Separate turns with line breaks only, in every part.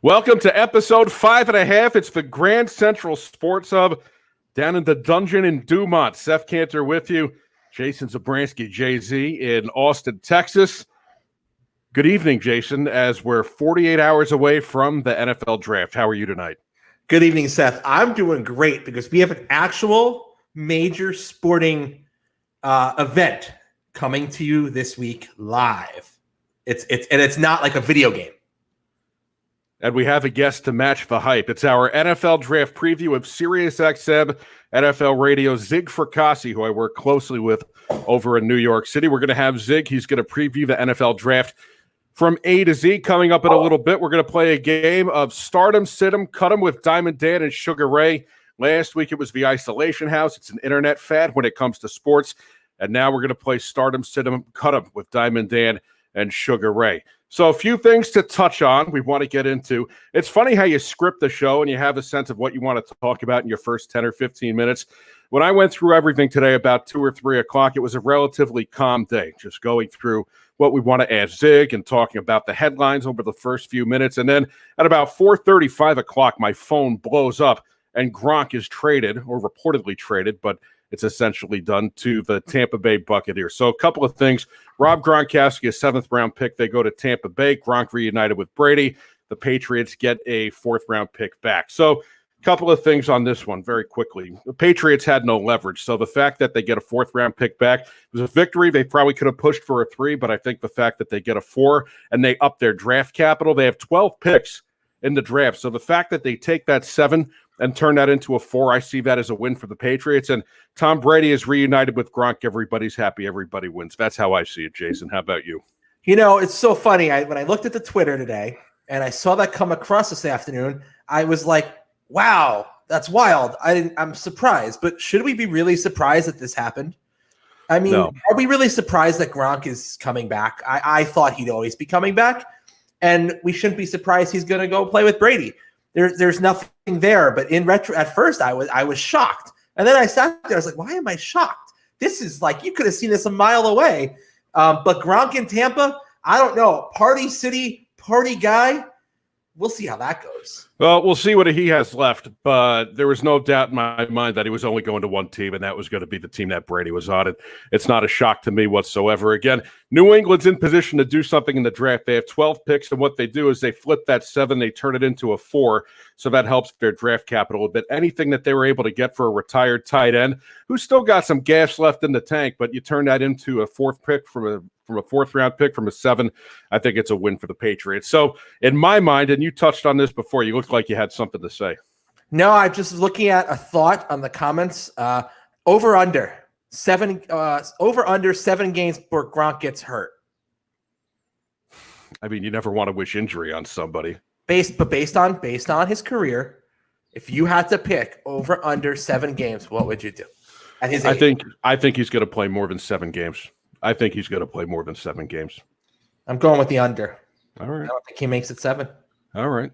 Welcome to episode 5.5. It's the Grand Central Sports Hub down in the dungeon in Dumont. Seth Cantor with you. Jason Zabransky, JZ in Austin, Texas. Good evening, Jason, as we're 48 hours away from the NFL draft. How are you tonight?
Good evening, Seth. I'm doing great because we have an actual major sporting event coming to you this week live. It's not like a video game.
And we have a guest to match the hype. It's our NFL draft preview of SiriusXM NFL Radio, Zig Fracassi, who I work closely with over in New York City. We're going to have Zig. He's going to preview the NFL draft from A to Z. Coming up in a little bit, we're going to play a game of Stardom, Sit 'em, Cut 'em with Diamond Dan and Sugar Ray. Last week, it was the Isolation House. It's an internet fad when it comes to sports. And now we're going to play Stardom, Sit 'em, Cut 'em with Diamond Dan and Sugar Ray. So a few things to touch on we want to get into. It's funny how you script the show and you have a sense of what you want to talk about in your first 10 or 15 minutes. When I went through everything today about 2 or 3 o'clock, it was a relatively calm day, just going through what we want to ask Zig and talking about the headlines over the first few minutes. And then at about 4:30, 5 o'clock, my phone blows up and Gronk is traded, or reportedly traded, but it's essentially done, to the Tampa Bay Buccaneers. So a couple of things. Rob Gronkowski, a 7th-round pick. They go to Tampa Bay. Gronk reunited with Brady. The Patriots get a 4th-round pick back. So a couple of things on this one very quickly. The Patriots had no leverage. So the fact that they get a 4th-round pick back was a victory. They probably could have pushed for a 3, but I think the fact that they get a 4 and they up their draft capital, they have 12 picks in the draft. So the fact that they take that 7 and turn that into a 4, I see that as a win for the Patriots. And Tom Brady is reunited with Gronk. Everybody's happy. Everybody wins. That's how I see it, Jason. How about you?
You know, it's so funny. When I looked at the Twitter today and I saw that come across this afternoon, I was like, wow, that's wild. I'm surprised. But should we be really surprised that this happened? I mean,
No.
Are we really surprised that Gronk is coming back? I thought he'd always be coming back. And we shouldn't be surprised he's going to go play with Brady. There's nothing there, but in retro, at first I was shocked, and then I sat there. I was like, "Why am I shocked? This is like you could have seen this a mile away." But Gronk in Tampa, I don't know. Party city, party guy. We'll see how that goes.
Well, we'll see what he has left, but there was no doubt in my mind that he was only going to one team, and that was going to be the team that Brady was on. It's not a shock to me whatsoever. Again, New England's in position to do something in the draft. They have 12 picks, and what they do is they flip that 7, they turn it into a 4, so that helps their draft capital a bit. Anything that they were able to get for a retired tight end, who's still got some gas left in the tank, but you turn that into a 4th pick from a 4th-round pick from a 7, I think it's a win for the Patriots. So in my mind, and you touched on this before, you looked like you had something to say.
No, I'm just looking at a thought on the comments. Over/under 7 games where Gronk gets hurt.
I mean, you never want to wish injury on somebody.
Based on his career, if you had to pick over/under 7 games, what would you do? At his age?
I think he's going to play more than 7 games. I think he's going to play more than 7 games.
I'm going with the under.
All right.
I don't think he makes it 7.
All right.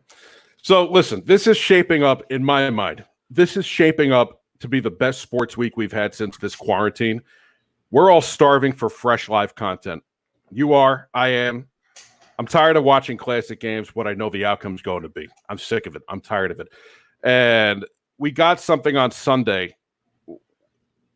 So listen, this is shaping up, in my mind, this is shaping up to be the best sports week we've had since this quarantine. We're all starving for fresh live content. You are. I am. I'm tired of watching classic games, what I know the outcome's going to be. I'm sick of it. I'm tired of it. And we got something on Sunday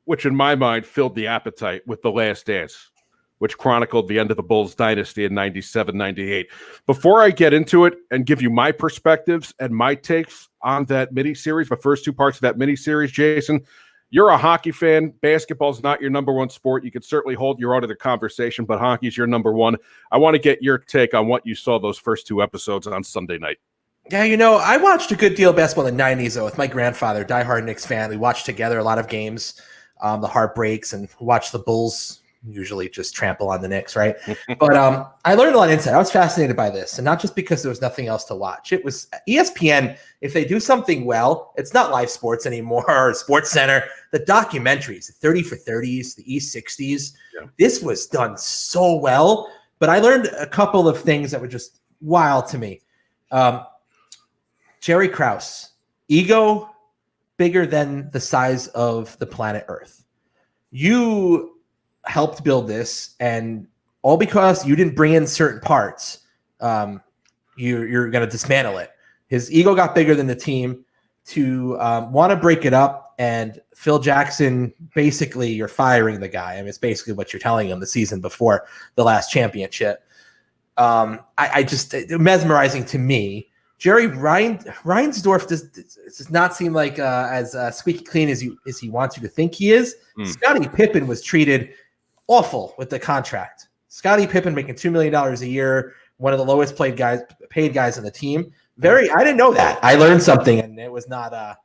which in my mind filled the appetite with The Last Dance, which chronicled the end of the Bulls dynasty in 97, 98. Before I get into it and give you my perspectives and my takes on that miniseries, the first 2 parts of that miniseries, Jason, you're a hockey fan. Basketball's not your number one sport. You could certainly hold your own to the conversation, but hockey's your number one. I want to get your take on what you saw those first 2 episodes on Sunday night.
Yeah, you know, I watched a good deal of basketball in the 90s, though, with my grandfather, diehard Knicks fan. We watched together a lot of games, the heartbreaks, and watched the Bulls usually just trample on the Knicks, right? But I learned a lot of insight. I was fascinated by this, and not just because there was nothing else to watch. It was ESPN. If they do something well, it's not live sports anymore or Sports Center. The documentaries, the 30 for 30s, the E60s, This was done so well. But I learned a couple of things that were just wild to me. Jerry Krause, ego bigger than the size of the planet Earth. You helped build this, and all because you didn't bring in certain parts, you're going to dismantle it. his ego got bigger than the team to want to break it up. And Phil Jackson, basically, you're firing the guy. I mean, it's basically what you're telling him the season before the last championship. I just mesmerizing to me. Jerry Reinsdorf does not seem like as squeaky clean as he wants you to think he is. Scottie Pippen was treated awful with the contract. Scottie Pippen making $2 million a year, one of the lowest paid guys on the team. I didn't know that. I learned something, and it was not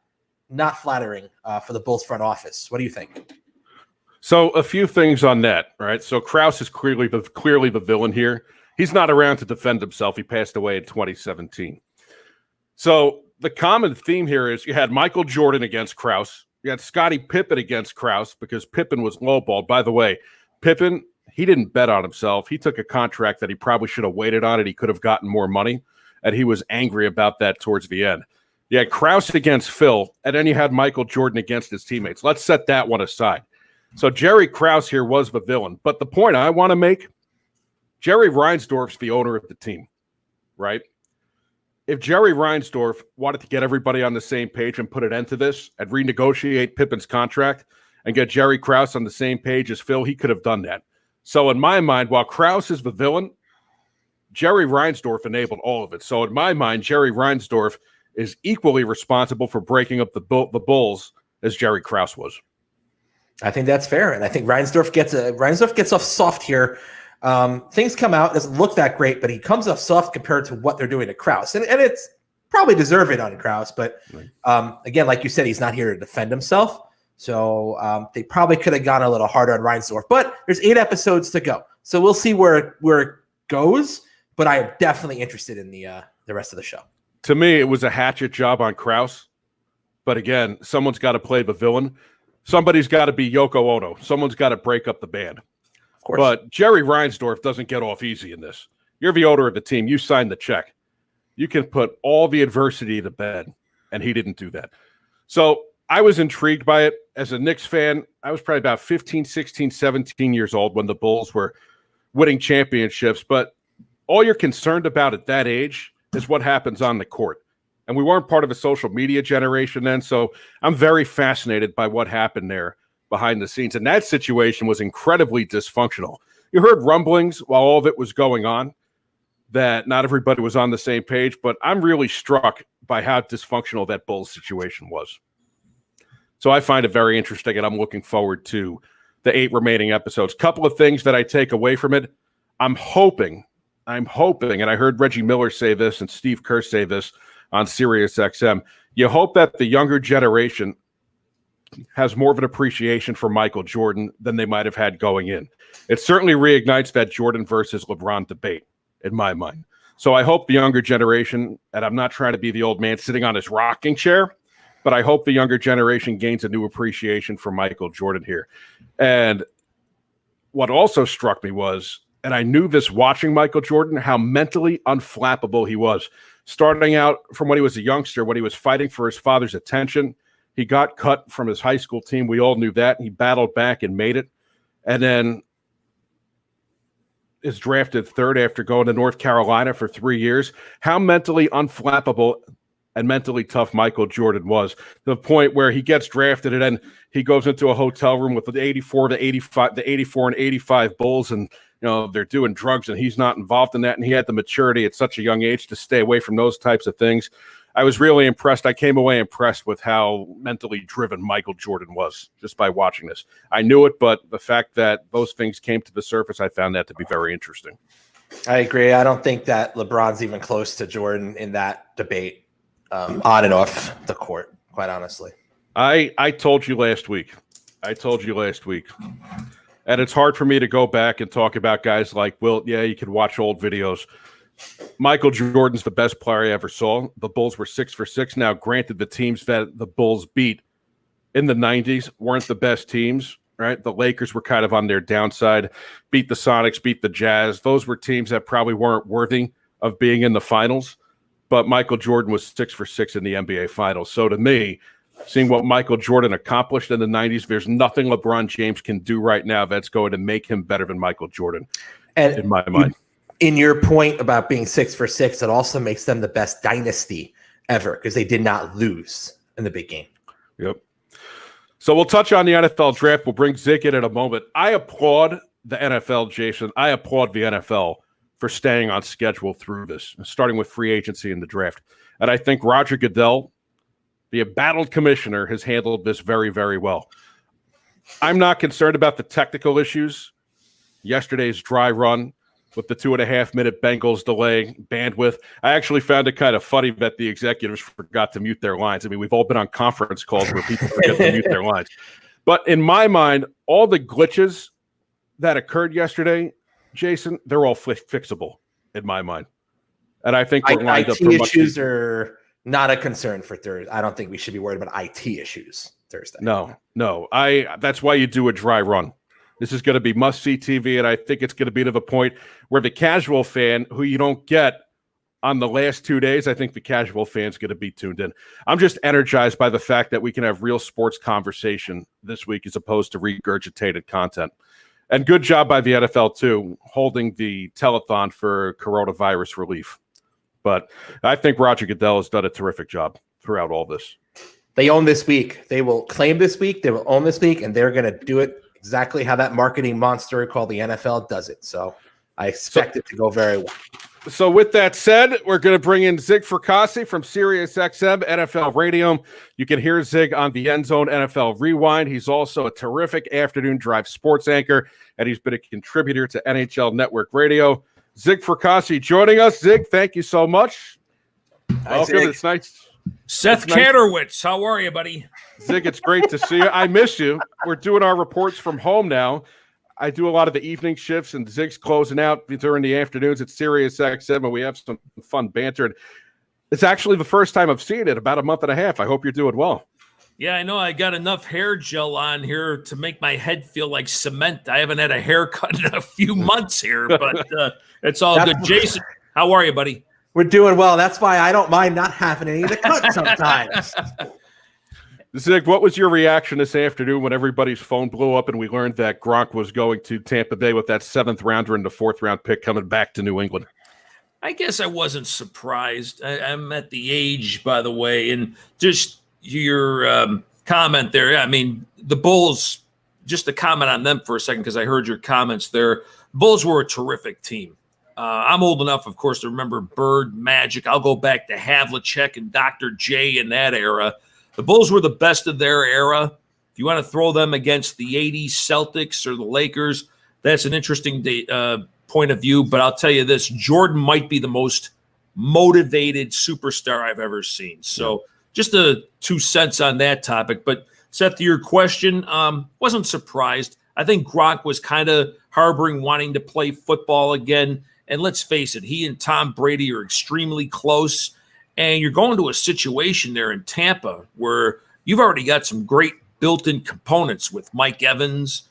flattering for the Bulls front office. What do you think?
So a few things on that, right? So Krause is clearly the villain here. He's not around to defend himself. He passed away in 2017. So the common theme here is you had Michael Jordan against Krause. You had Scottie Pippen against Krause because Pippen was lowballed. By the way, Pippen, he didn't bet on himself. He took a contract that he probably should have waited on it. He could have gotten more money, and he was angry about that towards the end. You had Krause against Phil, and then you had Michael Jordan against his teammates. Let's set that one aside. So Jerry Krause here was the villain. But the point I want to make, Jerry Reinsdorf's the owner of the team, right? If Jerry Reinsdorf wanted to get everybody on the same page and put an end to this and renegotiate Pippen's contract and get Jerry Krause on the same page as Phil, he could have done that. So in my mind, while Krause is the villain, Jerry Reinsdorf enabled all of it. So in my mind, Jerry Reinsdorf is equally responsible for breaking up the Bulls as Jerry Krause was.
I think that's fair, and I think Reinsdorf gets off soft here. Things come out, doesn't look that great, but he comes off soft compared to what they're doing to Krause, and it's probably deserved on Krause. But again, like you said, he's not here to defend himself, so they probably could have gone a little harder on Reinsdorf. But there's 8 episodes to go, so we'll see where it goes. But I am definitely interested in the rest of the show.
To me, it was a hatchet job on Krause. But again, someone's got to play the villain. Somebody's got to be Yoko Ono. Someone's got to break up the band.
Of course.
But Jerry Reinsdorf doesn't get off easy in this. You're the owner of the team. You signed the check. You can put all the adversity to bed, and he didn't do that. So I was intrigued by it. As a Knicks fan, I was probably about 15, 16, 17 years old when the Bulls were winning championships. But all you're concerned about at that age is what happens on the court. And we weren't part of a social media generation then, so I'm very fascinated by what happened there behind the scenes. And that situation was incredibly dysfunctional. You heard rumblings while all of it was going on that not everybody was on the same page, but I'm really struck by how dysfunctional that Bulls situation was. So I find it very interesting, and I'm looking forward to the 8 remaining episodes. Couple of things that I take away from it. I'm hoping, and I heard Reggie Miller say this and Steve Kerr say this on SiriusXM. You hope that the younger generation has more of an appreciation for Michael Jordan than they might have had going in. It certainly reignites that Jordan versus LeBron debate in my mind. So I hope the younger generation, and I'm not trying to be the old man sitting on his rocking chair, but I hope the younger generation gains a new appreciation for Michael Jordan here. And what also struck me was, and I knew this watching Michael Jordan, how mentally unflappable he was. Starting out from when he was a youngster, when he was fighting for his father's attention, he got cut from his high school team. We all knew that. He battled back and made it. And then is drafted 3rd after going to North Carolina for 3 years. How mentally unflappable and mentally tough Michael Jordan was, to the point where he gets drafted and then he goes into a hotel room with the 84 and 85 Bulls, and they're doing drugs and he's not involved in that. And he had the maturity at such a young age to stay away from those types of things. I was really impressed. I came away impressed with how mentally driven Michael Jordan was just by watching this. I knew it, but the fact that those things came to the surface, I found that to be very interesting.
I agree. I don't think that LeBron's even close to Jordan in that debate, on and off the court, quite honestly.
I told you last week. And it's hard for me to go back and talk about guys like Wilt. Yeah, you can watch old videos. Michael Jordan's the best player I ever saw. The Bulls were 6 for 6. Now, granted, the teams that the Bulls beat in the 90s weren't the best teams, right? The Lakers were kind of on their downside, beat the Sonics, beat the Jazz. Those were teams that probably weren't worthy of being in the finals. But Michael Jordan was 6 for 6 in the NBA Finals. So to me, seeing what Michael Jordan accomplished in the 90s, there's nothing LeBron James can do right now that's going to make him better than Michael Jordan, in my mind.
In your point about being 6 for 6, it also makes them the best dynasty ever because they did not lose in the big game.
Yep. So we'll touch on the NFL draft. We'll bring Zig in a moment. I applaud the NFL, Jason. I applaud the NFL for staying on schedule through this, starting with free agency and the draft. And I think Roger Goodell, the embattled commissioner, has handled this very, very well. I'm not concerned about the technical issues. Yesterday's dry run with the 2.5-minute Bengals delay bandwidth. I actually found it kind of funny that the executives forgot to mute their lines. I mean, we've all been on conference calls where people forget to mute their lines. But in my mind, all the glitches that occurred yesterday, Jason, they're all fixable in my mind. And I think we're lined up for
IT issues are not a concern for Thursday. I don't think we should be worried about IT issues Thursday.
No. That's why you do a dry run. This is going to be must-see TV, and I think it's going to be to the point where the casual fan, who you don't get on the last 2 days, I think the casual fan's going to be tuned in. I'm just energized by the fact that we can have real sports conversation this week as opposed to regurgitated content. And good job by the NFL, too, holding the telethon for coronavirus relief. But I think Roger Goodell has done a terrific job throughout all this.
They own this week. They will claim this week. They will own this week, and they're going to do it exactly how that marketing monster called the NFL does it. So I expect it to go very well.
So with that said, we're going to bring in Zig Fracassi from SiriusXM NFL Radio. You can hear Zig on the End Zone NFL Rewind. He's also a terrific afternoon drive sports anchor, and he's been a contributor to NHL Network Radio. Zig Fracassi joining us. Zig, thank you so much. Welcome. It's nice.
Seth Katerwitz, how are you, buddy?
Zig, it's great to see you. I miss you. We're doing our reports from home now. I do a lot of the evening shifts, and Zig's closing out during the afternoons at SiriusXM, and we have some fun banter. And it's actually the first time I've seen it, about a month and a half. I hope you're doing well.
Yeah, I know. I got enough hair gel on here to make my head feel like cement. I haven't had a haircut in a few months here, but it's all good. Jason, how are you, buddy?
We're doing well. That's why I don't mind not having any of the cut sometimes.
Zig, what was your reaction this afternoon when everybody's phone blew up and we learned that Gronk was going to Tampa Bay with that 7th rounder and the 4th round pick coming back to New England?
I guess I wasn't surprised. I'm at the age, by the way, and just your comment there. I mean, the Bulls, just to comment on them for a second, because I heard your comments there. The Bulls were a terrific team. I'm old enough, of course, to remember Bird, Magic. I'll go back to Havlicek and Dr. J in that era. The Bulls were the best of their era. If you want to throw them against the 80s Celtics or the Lakers, that's an interesting point of view. But I'll tell you this, Jordan might be the most motivated superstar I've ever seen. So just 2 cents on that topic. But Seth, to your question, wasn't surprised. I think Gronk was kind of harboring wanting to play football again. And let's face it, he and Tom Brady are extremely close. And you're going to a situation there in Tampa where you've already got some great built-in components with Mike Evans.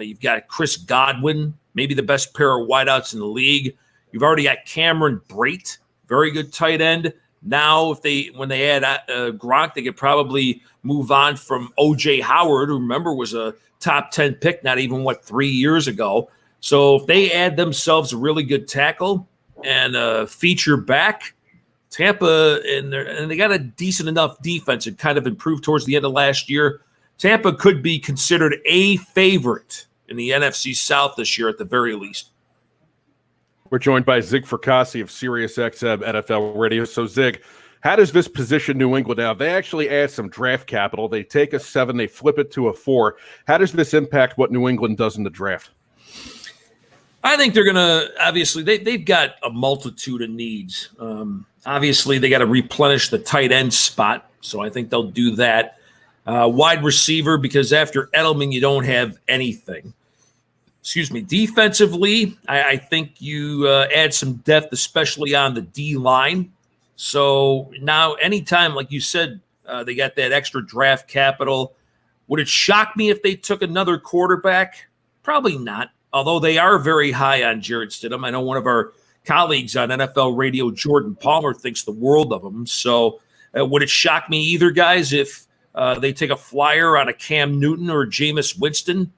You've got Chris Godwin, maybe the best pair of wideouts in the league. You've already got Cameron Brate, very good tight end. Now, when they add Gronk, they could probably move on from O.J. Howard, who, remember, was a top 10 pick not even, 3 years ago. So if they add themselves a really good tackle and a feature back, Tampa, and they got a decent enough defense. It kind of improved towards the end of last year. Tampa could be considered a favorite in the NFC South this year at the very least.
We're joined by Zig Fracassi of SiriusXM NFL Radio. So, Zig, how does this position New England now? They actually add some draft capital. They take a 7, they flip it to a 4. How does this impact what New England does in the draft?
I think they're going to, obviously, they've got a multitude of needs. Obviously, they got to replenish the tight end spot, so I think they'll do that. Wide receiver, because after Edelman, you don't have anything. Defensively, I think you add some depth, especially on the D-line. So now anytime, like you said, they got that extra draft capital. Would it shock me if they took another quarterback? Probably not. Although they are very high on Jarrett Stidham. I know one of our colleagues on NFL Radio, Jordan Palmer, thinks the world of him. So would it shock me either, guys, if they take a flyer on a Cam Newton or Jameis Winston?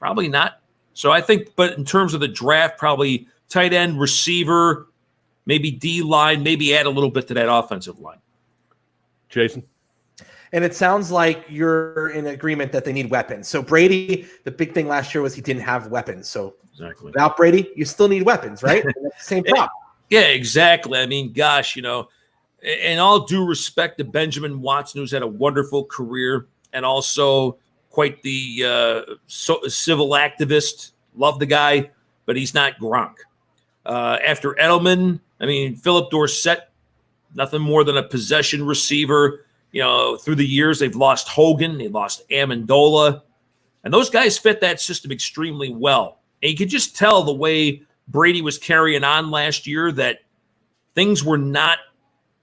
Probably not. So I think, but in terms of the draft, probably tight end, receiver, maybe D-line, maybe add a little bit to that offensive line.
Jason?
And it sounds like you're in agreement that they need weapons. So Brady, the big thing last year was he didn't have weapons. So
Exactly.
without Brady, you still need weapons, right? That's the same problem.
Yeah, exactly. I mean, gosh, in all due respect to Benjamin Watson, who's had a wonderful career and also quite the civil activist. Love the guy, but he's not Gronk. After Edelman, I mean, Philip Dorsett, nothing more than a possession receiver. Through the years, they've lost Hogan, they lost Amendola, and those guys fit that system extremely well. And you could just tell the way Brady was carrying on last year that things were not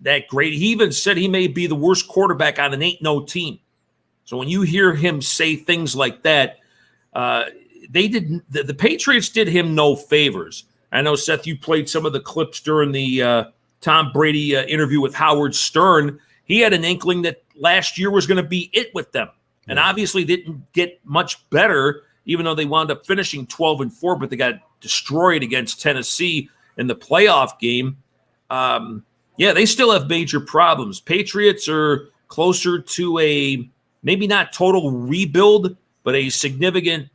that great. He even said he may be the worst quarterback on an 8-0 team. So when you hear him say things like that, the Patriots did him no favors. I know, Seth, you played some of the clips during the Tom Brady interview with Howard Stern. He had an inkling that last year was going to be it with them. And obviously didn't get much better, even though they wound up finishing 12-4, but they got destroyed against Tennessee in the playoff game. They still have major problems. Patriots are closer to a maybe not total rebuild, but a significant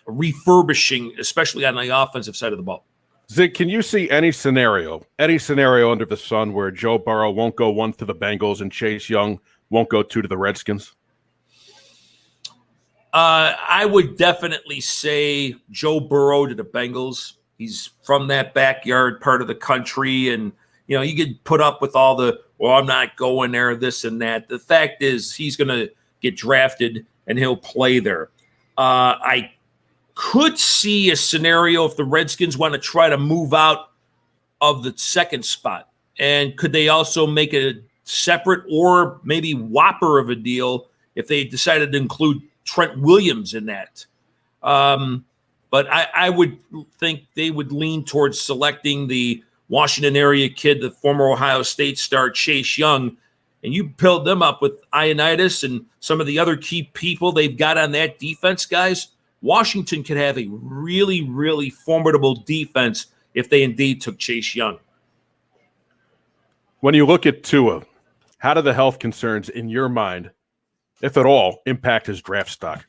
refurbishing, especially on the offensive side of the ball.
Zig, can you see any scenario under the sun where Joe Burrow won't go 1 to the Bengals and Chase Young won't go 2 to the Redskins?
I would definitely say Joe Burrow to the Bengals. He's from that backyard part of the country, and you could put up with all the, I'm not going there, this and that. The fact is he's going to get drafted, and he'll play there. I could see a scenario if the Redskins want to try to move out of the second spot. And could they also make a separate or maybe whopper of a deal if they decided to include Trent Williams in that? But I would think they would lean towards selecting the Washington area kid, the former Ohio State star Chase Young, and you build them up with Ioannidis and some of the other key people they've got on that defense, guys. Washington could have a really, really formidable defense if they indeed took Chase Young.
When you look at Tua, how do the health concerns in your mind, if at all, impact his draft stock?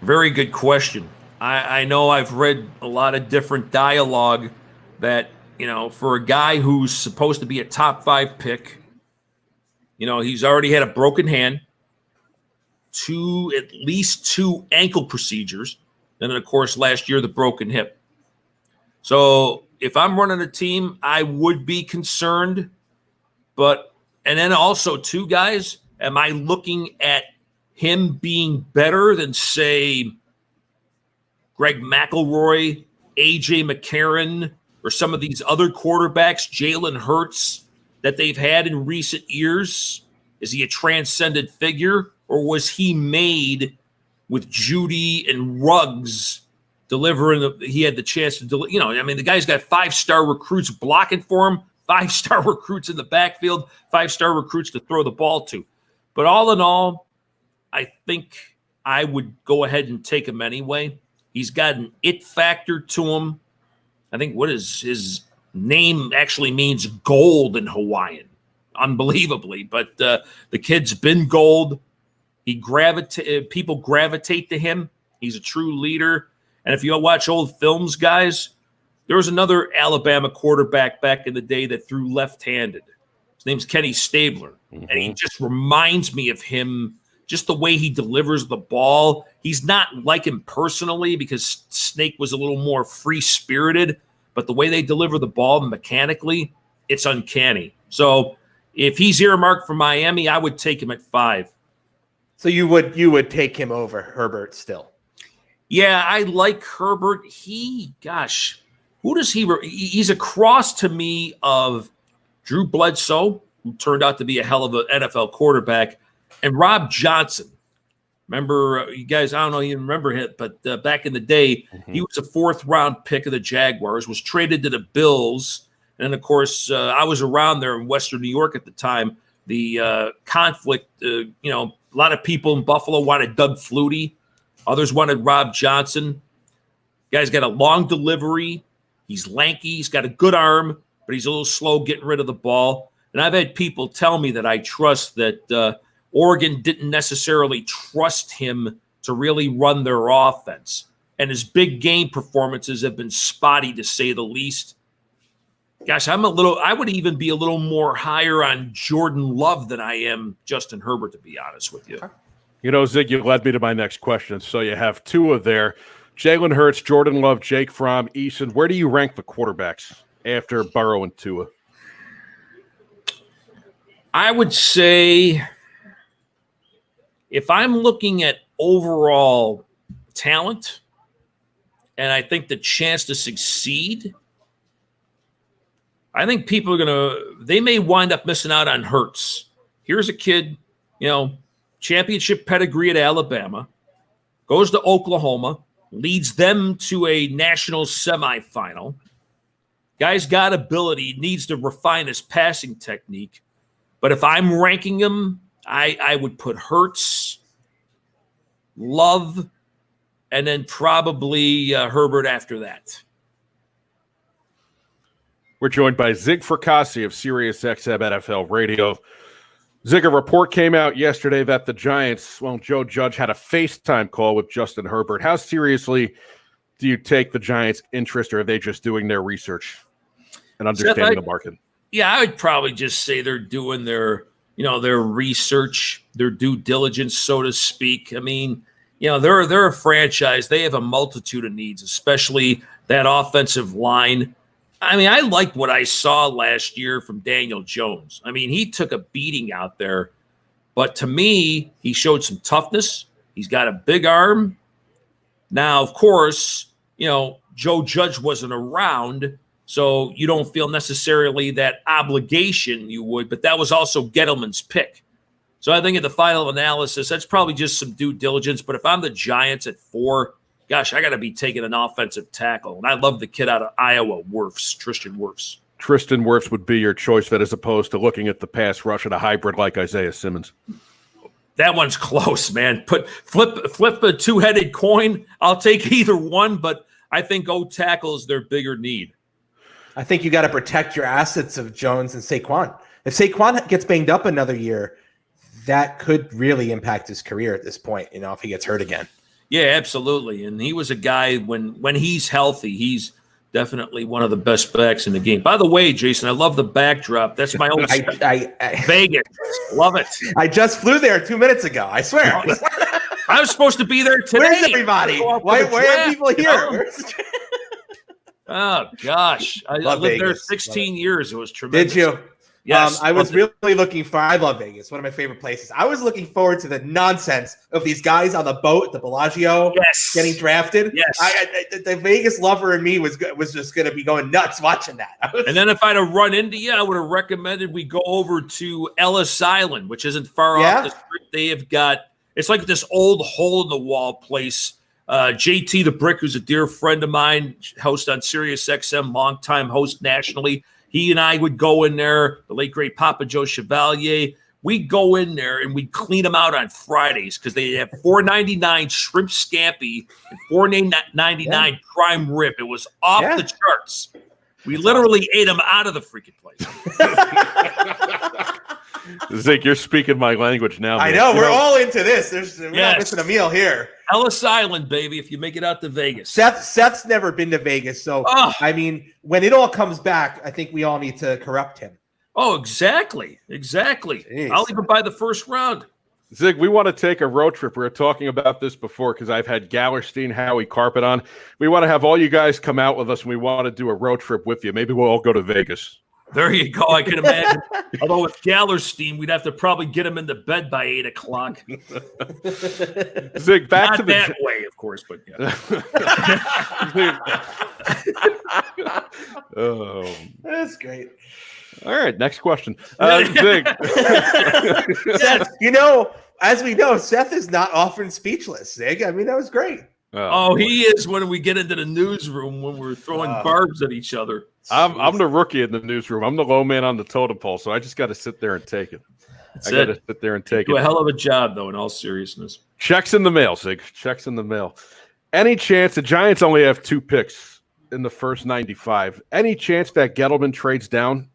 Very good question. I know I've read a lot of different dialogue that, for a guy who's supposed to be a top 5 pick, he's already had a broken hand, at least 2 ankle procedures, and then, of course, last year, the broken hip. So if I'm running a team, I would be concerned. And then also, too, guys, am I looking at him being better than, say, Greg McElroy, A.J. McCarron, or some of these other quarterbacks, Jalen Hurts, that they've had in recent years? Is he a transcendent figure, or was he made with Judy and Ruggs delivering? He had the chance to deliver. The guy's got 5-star recruits blocking for him, 5-star recruits in the backfield, 5-star recruits to throw the ball to. But all in all, I think I would go ahead and take him anyway. He's got an it factor to him. I think what is his name actually means gold in Hawaiian, unbelievably. But the kid's been gold. People gravitate to him. He's a true leader. And if you watch old films, guys, there was another Alabama quarterback back in the day that threw left-handed. His name's Kenny Stabler. Mm-hmm. And he just reminds me of him, just the way he delivers the ball. He's not like him personally because Snake was a little more free-spirited, but the way they deliver the ball mechanically, it's uncanny. So if he's earmarked for Miami, I would take him at 5.
So you would take him over Herbert still?
Yeah, I like Herbert. Who does he? He's a cross to me of Drew Bledsoe, who turned out to be a hell of an NFL quarterback, and Rob Johnson. Remember, you guys, I don't know if you remember him, but back in the day, he was a 4th-round pick of the Jaguars, was traded to the Bills. And, of course, I was around there in Western New York at the time. The conflict, a lot of people in Buffalo wanted Doug Flutie. Others wanted Rob Johnson. Guy's got a long delivery. He's lanky. He's got a good arm, but but he's a little slow getting rid of the ball. And I've had people tell me that I trust that Oregon didn't necessarily trust him to really run their offense. And his big game performances have been spotty, to say the least. Gosh, I would even be a little more higher on Jordan Love than I am Justin Herbert, to be honest with you.
You know, Zig, you led me to my next question. So you have Tua there. Jalen Hurts, Jordan Love, Jake Fromm, Eason. Where do you rank the quarterbacks after Burrow and Tua?
I would say if I'm looking at overall talent and I think the chance to succeed, I think people are they may wind up missing out on Hurts. Here's a kid, championship pedigree at Alabama, goes to Oklahoma, leads them to a national semifinal. Guy's got ability, needs to refine his passing technique. But if I'm ranking him, I would put Hurts, Love, and then probably Herbert after that.
We're joined by Zig Fracassi of SiriusXM NFL Radio. Zig, a report came out yesterday that the Giants, Joe Judge had a FaceTime call with Justin Herbert. How seriously do you take the Giants' interest, or are they just doing their research and understanding the market?
Yeah, I would probably just say they're doing their research, their due diligence, so to speak. I mean, they're a franchise. They have a multitude of needs, especially that offensive line. I mean, I liked what I saw last year from Daniel Jones. I mean, he took a beating out there, but to me, he showed some toughness. He's got a big arm. Now, of course, Joe Judge wasn't around, so you don't feel necessarily that obligation you would, but that was also Gettleman's pick. So I think in the final analysis, that's probably just some due diligence. But if I'm the Giants at 4, gosh, I got to be taking an offensive tackle. And I love the kid out of Iowa, Tristan Wirfs. Tristan
Wirfs would be your choice fit as opposed to looking at the pass rush at a hybrid like Isaiah Simmons.
That one's close, man. Flip a two-headed coin. I'll take either one, but I think tackle is their bigger need.
I think you got to protect your assets of Jones and Saquon. If Saquon gets banged up another year, that could really impact his career at this point, if he gets hurt again.
Yeah, absolutely. And he was a guy when he's healthy, he's definitely one of the best backs in the game. By the way, Jason, I love the backdrop. That's my old Vegas. Love it.
I just flew there 2 minutes ago. I swear.
I was supposed to be there today.
Where's everybody? Why are people here?
Oh, gosh. I lived Vegas. There 16 years. It was tremendous.
Did you?
Yes.
I was really looking for – I love Vegas, one of my favorite places. I was looking forward to the nonsense of these guys on the boat, the Bellagio, getting drafted.
Yes.
The Vegas lover in me was just going to be going nuts watching that.
And then if I'd have run into you, I would have recommended we go over to Ellis Island, which isn't far off the street. They have got – it's like this old hole-in-the-wall place. JT the Brick, who's a dear friend of mine, host on SiriusXM, longtime host nationally. He and I would go in there, the late, great Papa Joe Chevalier. We'd go in there and we'd clean them out on Fridays because they have $4.99 shrimp scampi and $4.99 prime rib. It was off the charts. We literally ate them out of the freaking place.
Zig, you're speaking my language now. Man.
I know. We're all into this. We're not missing a meal here.
Ellis Island, baby, if you make it out to Vegas.
Seth's never been to Vegas. So, I mean, when it all comes back, I think we all need to corrupt him.
Oh, exactly. Jeez. I'll even buy the first round.
Zig, we want to take a road trip. We were talking about this before because I've had Gallerstein, Howie Carpet on. We want to have all you guys come out with us, and we want to do a road trip with you. Maybe we'll all go to Vegas.
There you go. I can imagine. Although with Gallerstein, we'd have to probably get him into bed by 8 o'clock.
Zig, back
Not
to the
that way, of course, but yeah.
Oh,
that's great.
All right, next question. Zig.
Seth, as we know, Seth is not often speechless, Zig. I mean, that was great.
Oh, he is when we get into the newsroom when we're throwing barbs at each other.
I'm the rookie in the newsroom. I'm the low man on the totem pole, so I just got to sit there and take it. I got to sit there and take it.
Do a hell of a job, though, in all seriousness.
Checks in the mail, Zig. Checks in the mail. Any chance the Giants only have 2 picks in the first 95. Any chance that Gettleman trades down?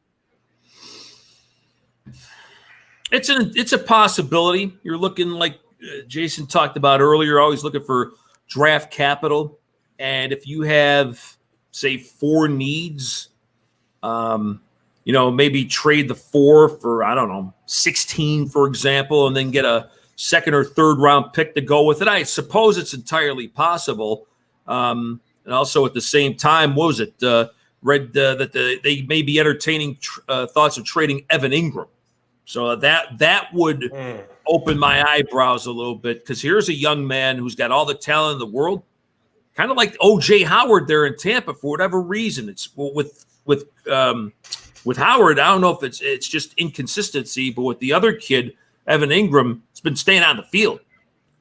It's a possibility. You're looking like Jason talked about earlier, always looking for draft capital. And if you have, say, 4 needs, maybe trade the 4 for, I don't know, 16, for example, and then get a second or third round pick to go with it. I suppose it's entirely possible. And also at the same time, what was it? Read that they may be entertaining thoughts of trading Evan Ingram. So that would open my eyebrows a little bit, because here's a young man who's got all the talent in the world, kind of like O.J. Howard there in Tampa for whatever reason. It's with Howard, I don't know if it's just inconsistency, but with the other kid, Evan Ingram, has been staying on the field,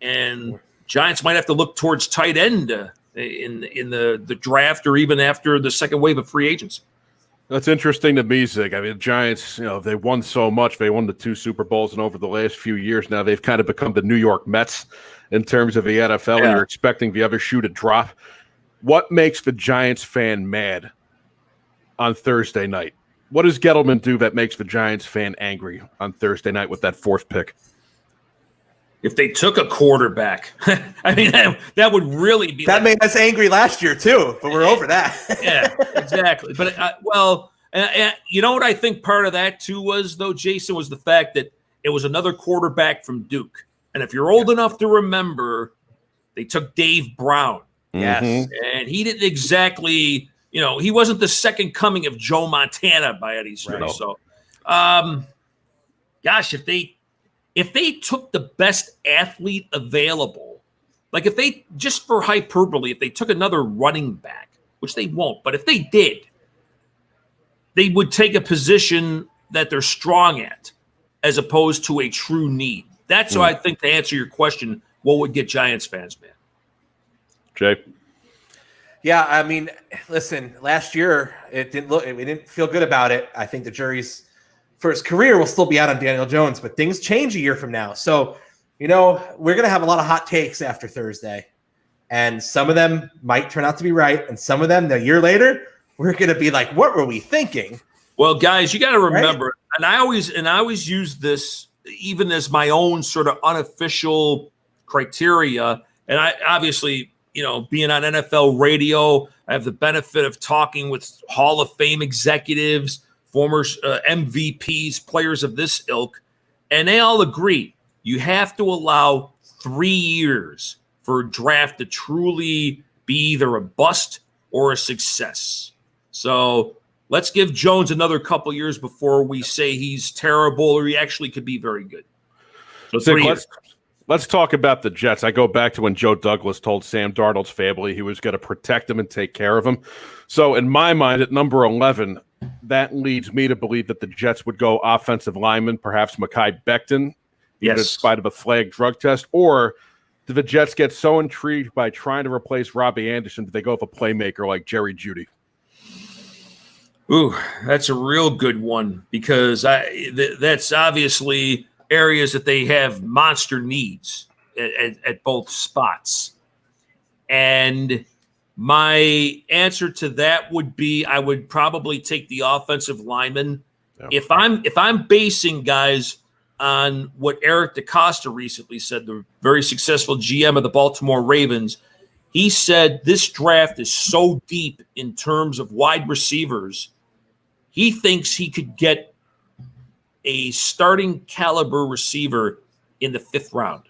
and Giants might have to look towards tight end in the draft, or even after the second wave of free agents.
That's interesting to me, Zig. I mean, the Giants, they won so much. They won the 2 Super Bowls, and over the last few years now, they've kind of become the New York Mets in terms of the NFL, and you're expecting the other shoe to drop. What makes the Giants fan mad on Thursday night? What does Gettleman do that makes the Giants fan angry on Thursday night with that 4th pick?
If they took a quarterback, I mean, that would really be.
That made us angry last year too, but we're over that.
Yeah, exactly. But you know what I think part of that too was, though, Jason, was the fact that it was another quarterback from Duke. And if you're old enough to remember, they took Dave Brown.
Yes.
And he didn't exactly, he wasn't the second coming of Joe Montana by any stretch. Right. So, gosh, if they took the best athlete available, like if they, just for hyperbole, if they took another running back, which they won't, but if they did, they would take a position that they're strong at as opposed to a true need. That's why I think, to answer your question, what would get Giants fans mad?
Jay?
Yeah, I mean, listen, last year we didn't feel good about it. I think the jury's for his career will still be out on Daniel Jones, but things change a year from now. So, we're going to have a lot of hot takes after Thursday, and some of them might turn out to be right, and some of them a year later, we're going to be like, what were we thinking?
Well, guys, you got to remember, right? and I always use this even as my own sort of unofficial criteria. And I obviously, being on NFL radio, I have the benefit of talking with Hall of Fame executives, former MVPs, players of this ilk, and they all agree you have to allow 3 years for a draft to truly be either a bust or a success. So let's give Jones another couple years before we say he's terrible or he actually could be very good. So 3 years.
Let's talk about the Jets. I go back to when Joe Douglas told Sam Darnold's family he was going to protect him and take care of him. So in my mind, at number 11, that leads me to believe that the Jets would go offensive lineman, perhaps Mekhi Becton, in spite of a flag drug test. Or do the Jets get so intrigued by trying to replace Robbie Anderson that they go with a playmaker like Jerry Jeudy?
Ooh, that's a real good one, because that's obviously areas that they have monster needs at both spots. And my answer to that would be I would probably take the offensive lineman. Yeah. If I'm basing guys on what Eric DeCosta recently said, the very successful GM of the Baltimore Ravens, he said this draft is so deep in terms of wide receivers, he thinks he could get a starting caliber receiver in the 5th round.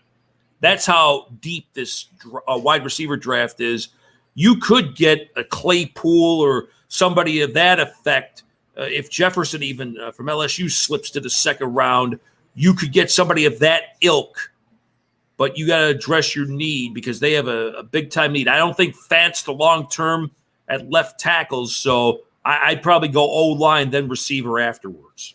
That's how deep this wide receiver draft is. You could get a Claypool or somebody of that effect. If Jefferson even from LSU slips to the 2nd round, you could get somebody of that ilk, but you got to address your need because they have a big-time need. I don't think Fant's the long-term at left tackles, so I'd probably go O-line, then receiver afterwards.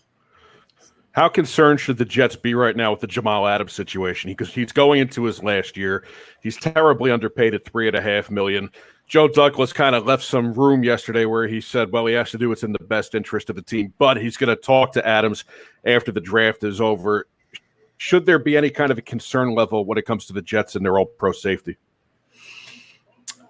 How concerned should the Jets be right now with the Jamal Adams situation? Because he's going into his last year. He's terribly underpaid at $3.5 million. Joe Douglas kind of left some room yesterday where he said, well, he has to do what's in the best interest of the team, but he's going to talk to Adams after the draft is over. Should there be any kind of a concern level when it comes to the Jets and their all-pro safety?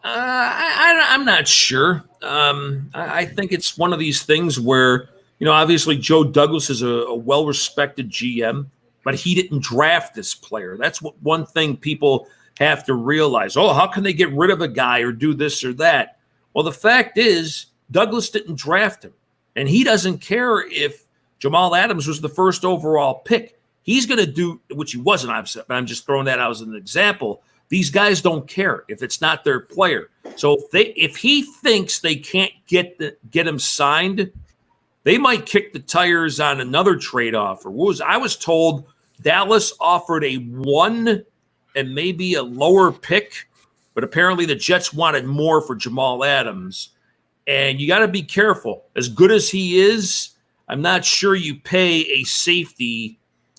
I'm not sure. I think it's one of these things where, obviously Joe Douglas is a well-respected GM, but he didn't draft this player. That's one thing people have to realize. Oh, how can they get rid of a guy or do this or that? Well, the fact is Douglas didn't draft him, and he doesn't care if Jamal Adams was the first overall pick. He's going to do, which he wasn't, but I'm just throwing that out as an example. These guys don't care if it's not their player. So if he thinks they can't get him signed, they might kick the tires on another trade offer. I was told Dallas offered a 1 and maybe a lower pick, but apparently the Jets wanted more for Jamal Adams. And you got to be careful. As good as he is, I'm not sure you pay a safety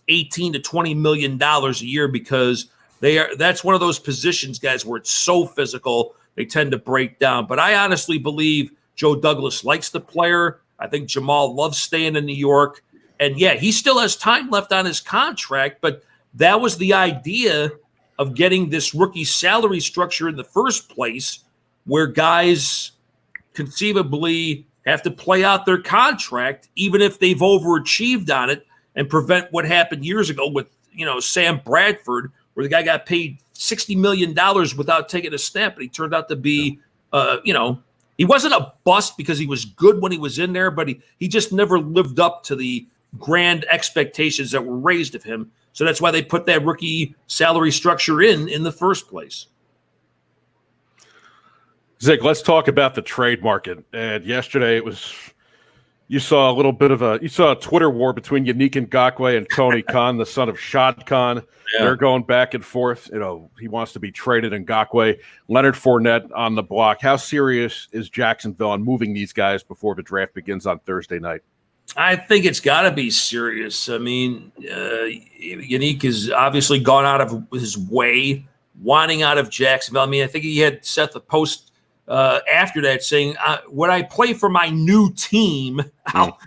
$18 to $20 million a year, because that's one of those positions, guys, where it's so physical, they tend to break down. But I honestly believe Joe Douglas likes the player. I think Jamal loves staying in New York. And, yeah, he still has time left on his contract, but that was the idea of getting this rookie salary structure in the first place, where guys conceivably have to play out their contract, even if they've overachieved on it, and prevent what happened years ago with, Sam Bradford, where the guy got paid $60 million without taking a snap, and he turned out to be, he wasn't a bust because he was good when he was in there, but he just never lived up to the grand expectations that were raised of him. So that's why they put that rookie salary structure in the first place.
Zig, let's talk about the trade market. And yesterday you saw a Twitter war between Yannick Ngakoue and Tony Khan, the son of Shad Khan. Yeah. They're going back and forth. He wants to be traded. Ngakoue, Leonard Fournette on the block. How serious is Jacksonville on moving these guys before the draft begins on Thursday night?
I think it's got to be serious. I mean, Yannick has obviously gone out of his way, wanting out of Jacksonville. I mean, I think he had set the post after that saying, when I play for my new team, I'll,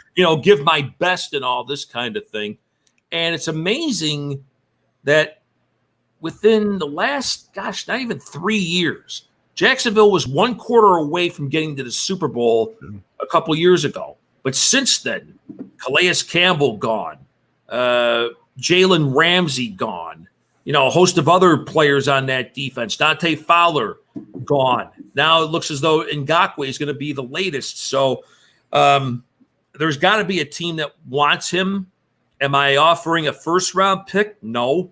give my best and all this kind of thing. And it's amazing that within the last, not even 3 years, Jacksonville was 1 quarter away from getting to the Super Bowl a couple years ago. But since then, Calais Campbell gone, Jalen Ramsey gone, a host of other players on that defense, Dante Fowler gone. Now it looks as though Ngakoue is going to be the latest. So there's got to be a team that wants him. Am I offering a first-round pick? No.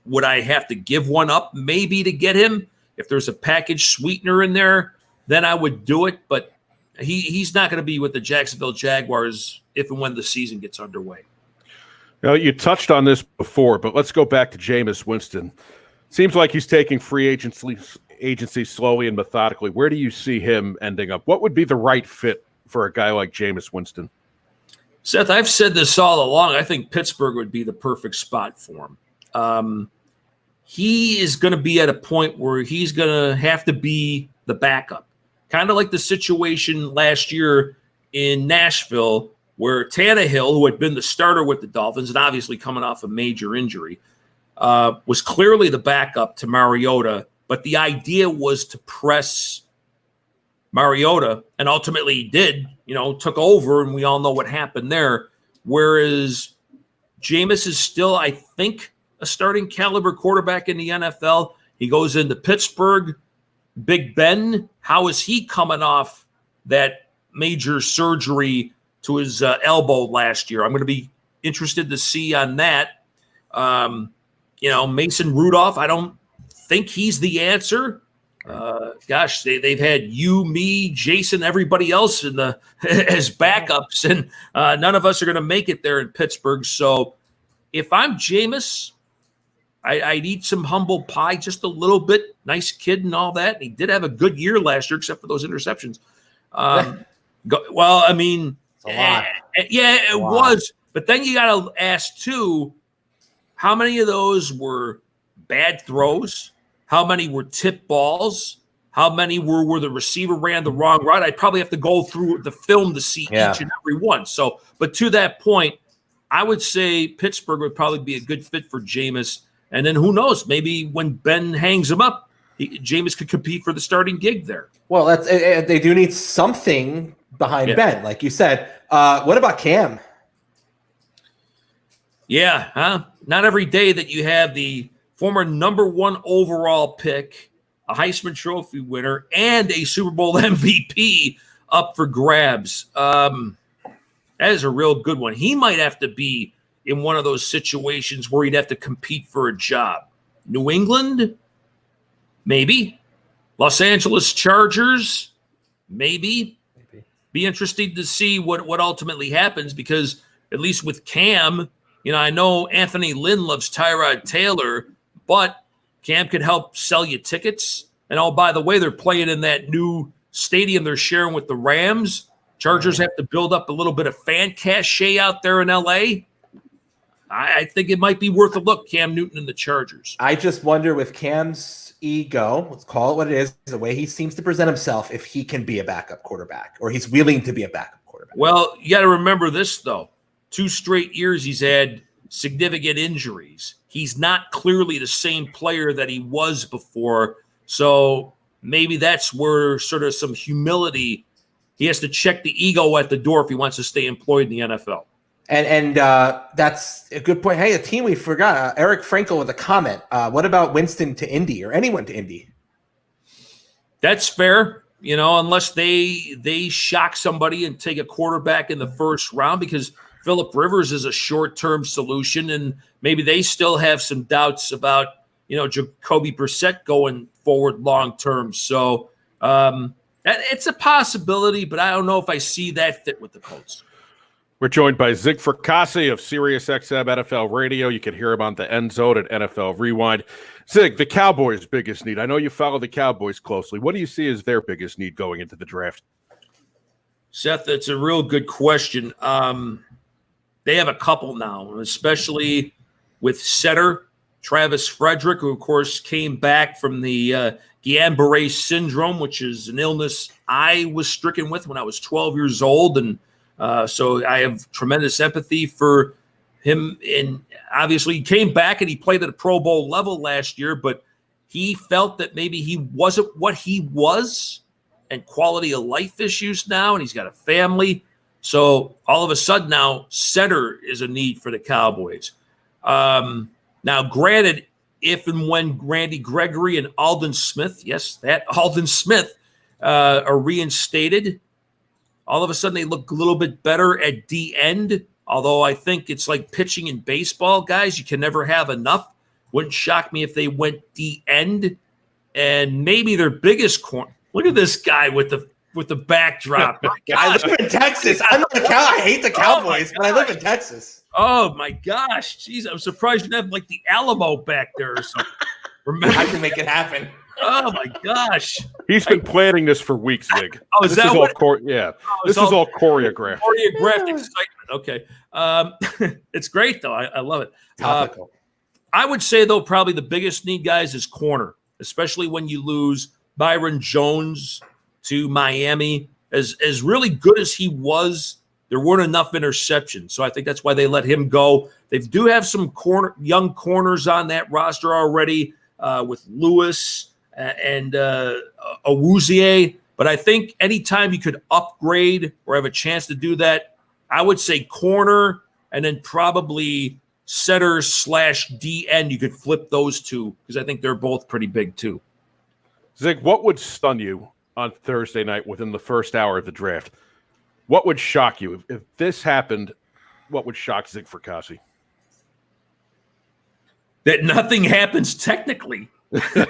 Would I have to give one up maybe to get him? If there's a package sweetener in there, then I would do it. But he's not going to be with the Jacksonville Jaguars if and when the season gets underway.
Now, you touched on this before, but let's go back to Jameis Winston. Seems like he's taking free agency slowly and methodically. Where do you see him ending up? What would be the right fit for a guy like Jameis Winston?
Seth, I've said this all along. I think Pittsburgh would be the perfect spot for him. He is going to be at a point where he's going to have to be the backup. Kind of like the situation last year in Nashville, where Tannehill, who had been the starter with the Dolphins and obviously coming off a major injury, was clearly the backup to Mariota. But the idea was to press Mariota, and ultimately he did, took over, and we all know what happened there. Whereas Jameis is still, I think, a starting caliber quarterback in the NFL. He goes into Pittsburgh. Big Ben, how is he coming off that major surgery to his elbow last year? I'm going to be interested to see on that. Mason Rudolph, I don't think he's the answer. They've had you, me, Jason, everybody else as backups, and none of us are going to make it there in Pittsburgh. So if I'm Jameis, I'd eat some humble pie just a little bit. Nice kid and all that. And he did have a good year last year, except for those interceptions. Well, I mean,
it's a lot.
It was. But then you got to ask, too, how many of those were bad throws? How many were tip balls? How many were where the receiver ran the wrong route? I'd probably have to go through the film to see each and every one. So, but to that point, I would say Pittsburgh would probably be a good fit for Jameis. And then who knows? Maybe when Ben hangs him up, Jameis could compete for the starting gig there.
Well, they do need something behind Ben, like you said. What about Cam?
Yeah, huh? Not every day that you have the former number 1 overall pick, a Heisman Trophy winner, and a Super Bowl MVP up for grabs. That is a real good one. He might have to be in one of those situations where he'd have to compete for a job. New England, maybe. Los Angeles Chargers, maybe. Be interesting to see what ultimately happens, because at least with Cam, I know Anthony Lynn loves Tyrod Taylor, but Cam could help sell you tickets. And oh, by the way, they're playing in that new stadium they're sharing with the Rams. Chargers have to build up a little bit of fan cachet out there in LA. I think it might be worth a look, Cam Newton and the Chargers.
I just wonder, with Cam's ego, let's call it what it is, the way he seems to present himself, if he can be a backup quarterback, or he's willing to be a backup quarterback.
Well, you got to remember this, though. 2 straight years he's had significant injuries. He's not clearly the same player that he was before. So maybe that's where sort of some humility, he has to check the ego at the door if he wants to stay employed in the NFL.
And that's a good point. Hey, a team we forgot, Eric Frankel with a comment. What about Winston to Indy, or anyone to Indy?
That's fair, unless they shock somebody and take a quarterback in the first round, because Phillip Rivers is a short-term solution, and maybe they still have some doubts about, Jacoby Brissett going forward long-term. So it's a possibility, but I don't know if I see that fit with the Colts.
We're joined by Zig Fracassi of SiriusXM NFL Radio. You can hear him on the End Zone at NFL Rewind. Zig, the Cowboys' biggest need. I know you follow the Cowboys closely. What do you see as their biggest need going into the draft?
Seth, that's a real good question. They have a couple now, especially with setter Travis Frederick, who, of course, came back from the Guillain-Barré syndrome, which is an illness I was stricken with when I was 12 years old. And so I have tremendous empathy for him. And obviously, he came back and he played at a Pro Bowl level last year, but he felt that maybe he wasn't what he was, and quality of life issues now, and he's got a family. So all of a sudden now, center is a need for the Cowboys. Now, granted, if and when Randy Gregory and Aldon Smith, yes, that Aldon Smith, are reinstated, all of a sudden they look a little bit better at D end. Although I think it's like pitching in baseball, guys. You can never have enough. Wouldn't shock me if they went D end. And maybe their biggest corner. Look at this guy with the backdrop.
I live in Texas. I'm not I hate the Cowboys, but I live in Texas.
Oh my gosh. Jeez, I'm surprised you didn't have like the Alamo back there or something.
Remember, I can make it happen.
Oh my gosh.
He's been planning this for weeks, Zig.
Oh, is
this
that
is
what?
This is all choreographed.
Choreographed excitement. Okay. It's great though. I love it.
Topical.
I would say though, probably the biggest need, guys, is corner, especially when you lose Byron Jones to Miami. As really good as he was, there weren't enough interceptions. So I think that's why they let him go. They do have some young corners on that roster already with Lewis and Awuzie. But I think anytime you could upgrade or have a chance to do that, I would say corner and then probably center / D end. You could flip those two because I think they're both pretty big too.
Zig, what would stun you on Thursday night within the first hour of the draft? What would shock you? If this happened, what would shock Zig Fracassi?
That nothing happens technically. I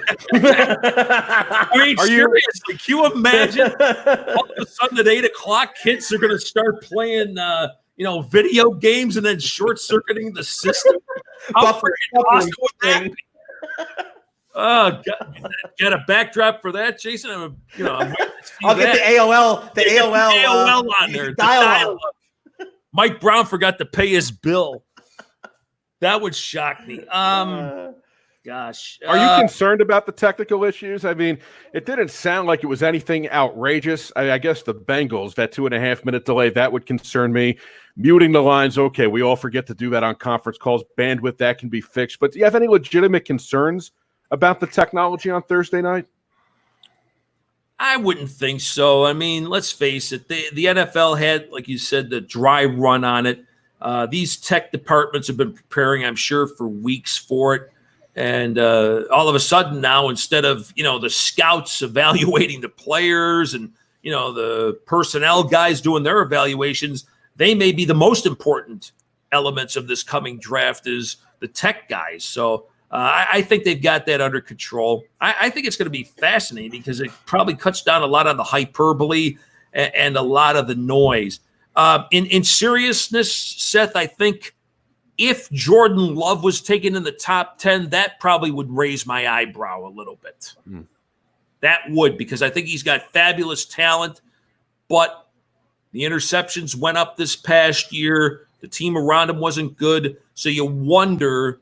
mean, seriously, can you imagine all of a sudden at 8 o'clock, kids are going to start playing, video games and then short-circuiting the system? How freaking awesome would that be? Oh, got a backdrop for that, Jason? I'm
I'll get the AOL
on there.
Dial-up.
Mike Brown forgot to pay his bill. That would shock me. Gosh.
Are you concerned about the technical issues? I mean, it didn't sound like it was anything outrageous. I guess the Bengals, that 2.5-minute delay, that would concern me. Muting the lines, okay, we all forget to do that on conference calls. Bandwidth, that can be fixed. But do you have any legitimate concerns about the technology on Thursday night?
I wouldn't think so. I mean, let's face it. The NFL had, like you said, the dry run on it. These tech departments have been preparing, I'm sure, for weeks for it. And all of a sudden now, instead of, the scouts evaluating the players and, the personnel guys doing their evaluations, they may be the most important elements of this coming draft is the tech guys. So I think they've got that under control. I think it's going to be fascinating because it probably cuts down a lot on the hyperbole and a lot of the noise. In seriousness, Seth, I think if Jordan Love was taken in the top 10, that probably would raise my eyebrow a little bit. That would, because I think he's got fabulous talent, but the interceptions went up this past year. The team around him wasn't good. So you wonder,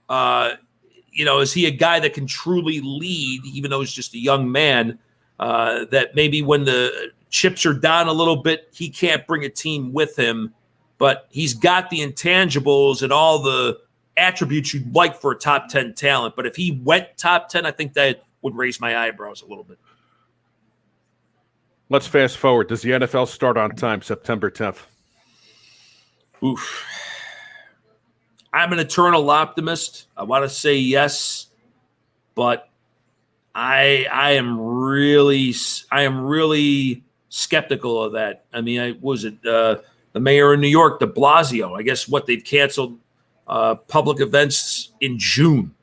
is he a guy that can truly lead, even though he's just a young man, that maybe when the chips are down a little bit, he can't bring a team with him, but he's got the intangibles and all the attributes you'd like for a top 10 talent. But if he went top 10, I think that would raise my eyebrows a little bit.
Let's fast forward. Does the NFL start on time, September 10th?
Oof. I'm an eternal optimist. I want to say yes, but I am really skeptical of that. I mean, the mayor of New York, de Blasio? I guess they've canceled public events in June.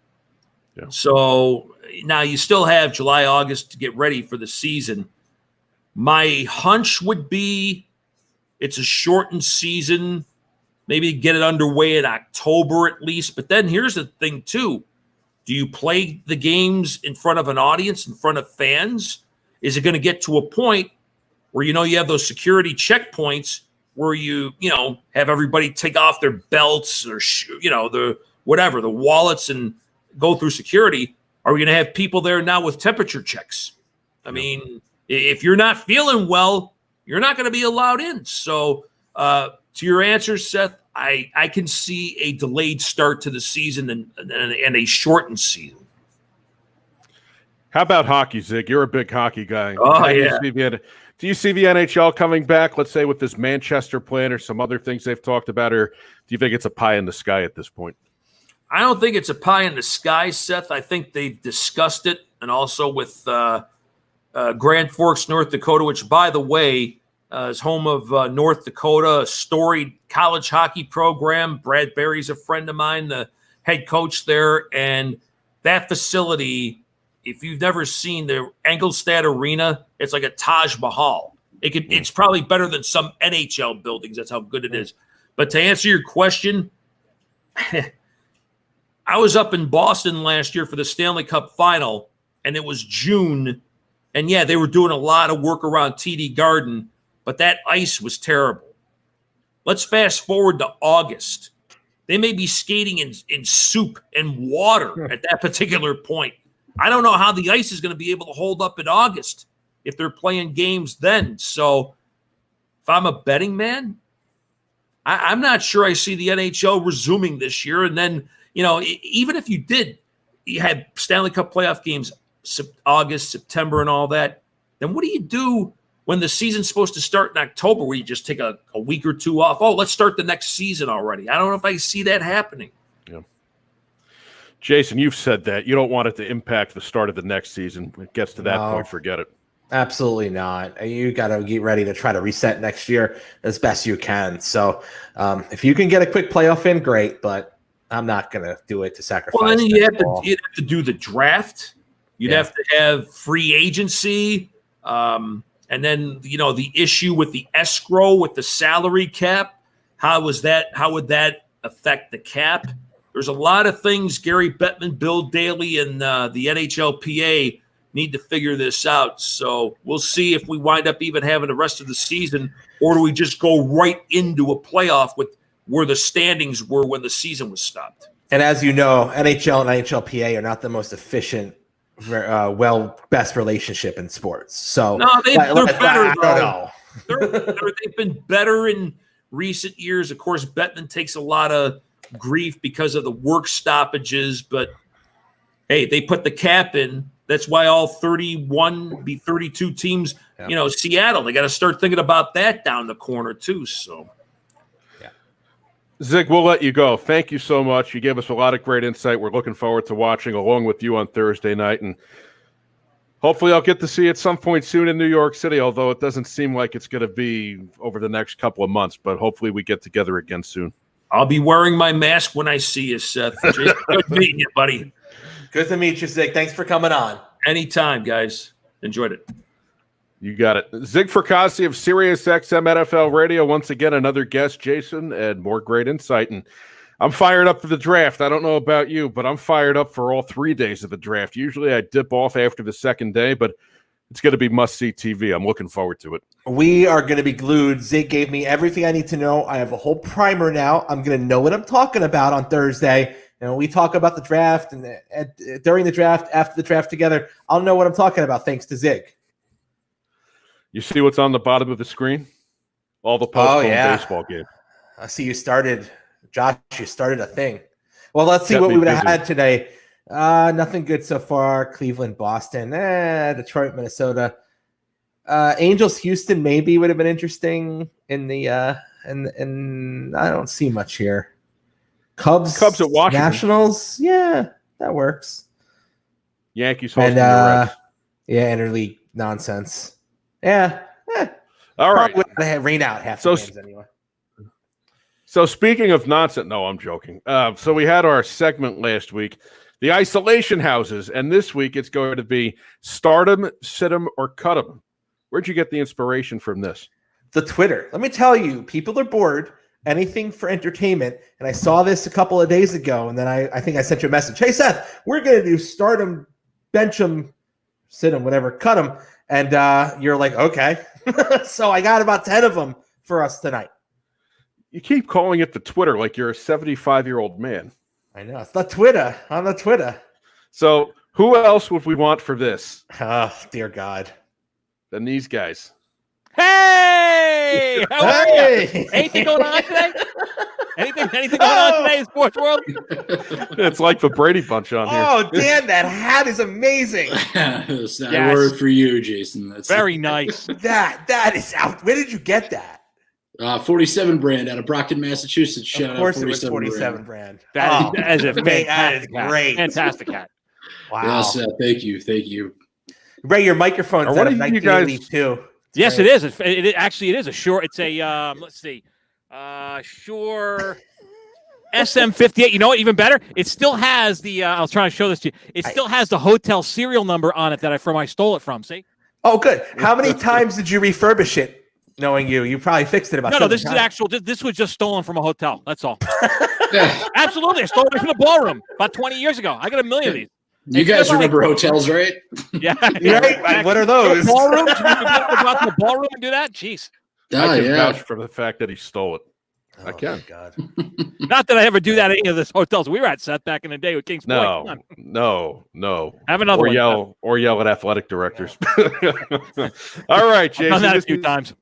Yeah. So now you still have July, August to get ready for the season. My hunch would be it's a shortened season. Maybe get it underway in October at least. But then here's the thing, too. Do you play the games in front of an audience, in front of fans? Is it going to get to a point where, you have those security checkpoints where you have everybody take off their belts or, the wallets and go through security? Are we going to have people there now with temperature checks? I mean, if you're not feeling well, you're not going to be allowed in. So, to your answer, Seth, I can see a delayed start to the season and a shortened season.
How about hockey, Zig? You're a big hockey guy.
Oh, yeah.
Do you see the NHL coming back, let's say, with this Manchester plan or some other things they've talked about, or do you think it's a pie in the sky at this point?
I don't think it's a pie in the sky, Seth. I think they've discussed it, and also with Grand Forks, North Dakota, which, by the way, is home of North Dakota, a storied college hockey program. Brad Berry's a friend of mine, the head coach there. And that facility, if you've never seen the Engelstad Arena, it's like a Taj Mahal. It's probably better than some NHL buildings. That's how good it is. But to answer your question, I was up in Boston last year for the Stanley Cup final, and it was June. And, yeah, they were doing a lot of work around TD Garden, but that ice was terrible. Let's fast forward to August. They may be skating in soup and water at that particular point. I don't know how the ice is going to be able to hold up in August if they're playing games then. So if I'm a betting man, I'm not sure I see the NHL resuming this year. And then, even if you had Stanley Cup playoff games August, September, and all that, then what do you do when the season's supposed to start in October, where you just take a week or two off? Oh, let's start the next season already. I don't know if I see that happening.
Yeah. Jason, you've said that. You don't want it to impact the start of the next season. When it gets to that point, forget it.
Absolutely not. You got to get ready to try to reset next year as best you can. So if you can get a quick playoff in, great, but I'm not going to do it to sacrifice.
Well, then you'd have to do the draft. You'd have to have free agency. And then, the issue with the escrow, with the salary cap, how would that affect the cap? There's a lot of things Gary Bettman, Bill Daly, and the NHLPA need to figure this out. So we'll see if we wind up even having the rest of the season, or do we just go right into a playoff with where the standings were when the season was stopped?
And as you know, NHL and NHLPA are not the most efficient best relationship in sports. So
no, they're better.
I don't know.
They've been better in recent years. Of course, Bettman takes a lot of grief because of the work stoppages, but hey, they put the cap in. That's why all 32 teams, Seattle, they got to start thinking about that down the corner too. So,
Zig, we'll let you go. Thank you so much. You gave us a lot of great insight. We're looking forward to watching along with you on Thursday night. And hopefully I'll get to see you at some point soon in New York City, although it doesn't seem like it's going to be over the next couple of months. But hopefully we get together again soon.
I'll be wearing my mask when I see you, Seth. Good meeting you, buddy.
Good to meet you, Zig. Thanks for coming on.
Anytime, guys. Enjoyed it.
You got it. Zig Fracassi of SiriusXM NFL Radio. Once again, another guest, Jason, and more great insight. And I'm fired up for the draft. I don't know about you, but I'm fired up for all 3 days of the draft. Usually I dip off after the second day, but it's going to be must-see TV. I'm looking forward to it.
We are going to be glued. Zig gave me everything I need to know. I have a whole primer now. I'm going to know what I'm talking about on Thursday. And when we talk about the draft and during the draft, after the draft together, I'll know what I'm talking about thanks to Zig.
You see what's on the bottom of the screen? All the postponed baseball game.
I see you started, Josh, you started a thing. Well, let's see what we would have had today. Nothing good so far. Cleveland, Boston, Detroit, Minnesota. Angels, Houston maybe would have been interesting in the and I don't see much here. Cubs at Washington. Nationals, yeah, that works.
Yankees hosting the Reds.
Yeah, interleague nonsense. Yeah.
All right.
They had rain out half the games anyway.
So speaking of nonsense, no, I'm joking. So we had our segment last week, the isolation houses, and this week it's going to be start 'em, sit 'em, or cut 'em. Where'd you get the inspiration from this?
The Twitter. Let me tell you, people are bored. Anything for entertainment. And I saw this a couple of days ago, and then I think I sent you a message. Hey, Seth, we're going to do start 'em, bench 'em, sit 'em, whatever, cut 'em. And you're like, okay. So I got about 10 of them for us tonight.
You keep calling it the Twitter like you're a 75-year-old man.
I know. It's the Twitter. On the Twitter.
So who else would we want for this?
Oh, dear God.
Than these guys.
Hey! How are you? Anything going on today? Anything going on today in sports world?
It's like the Brady Bunch on here.
Oh, Dan, that hat is amazing.
Yes. Word for you, Jason. That's
very nice.
That is out. Where did you get that?
47 brand out of Brockton, Massachusetts. Shout
of course
out 47
it was 47 brand.
That is a fantastic
that is great.
Fantastic hat.
Wow.
Yes, thank you.
Ray, your microphone's out of 1982.
Yes, great. It is. It is a Shure. It's a let's see, Shure SM58. You know what? Even better. It still has the. I was trying to show this to you. It still has the hotel serial number on it that I stole it from. See?
Oh, good. How many times did you refurbish it? Knowing you probably fixed it about.
No. This is actual. This was just stolen from a hotel. That's all. Absolutely, I stole it from the ballroom about 20 years ago. I got a million of these.
You guys remember hotels, right?
Yeah.
Right? What are those?
Ballrooms? You go to the ballroom and do that? Jeez.
I can vouch for the fact that he stole it.
Oh,
I can.
God.
Not that I ever do that at any of those hotels we were at, Seth, back in the day with Kings Point.
No.
Have another
one. Or yell at athletic directors. All right, Jason.
I've done that a few times.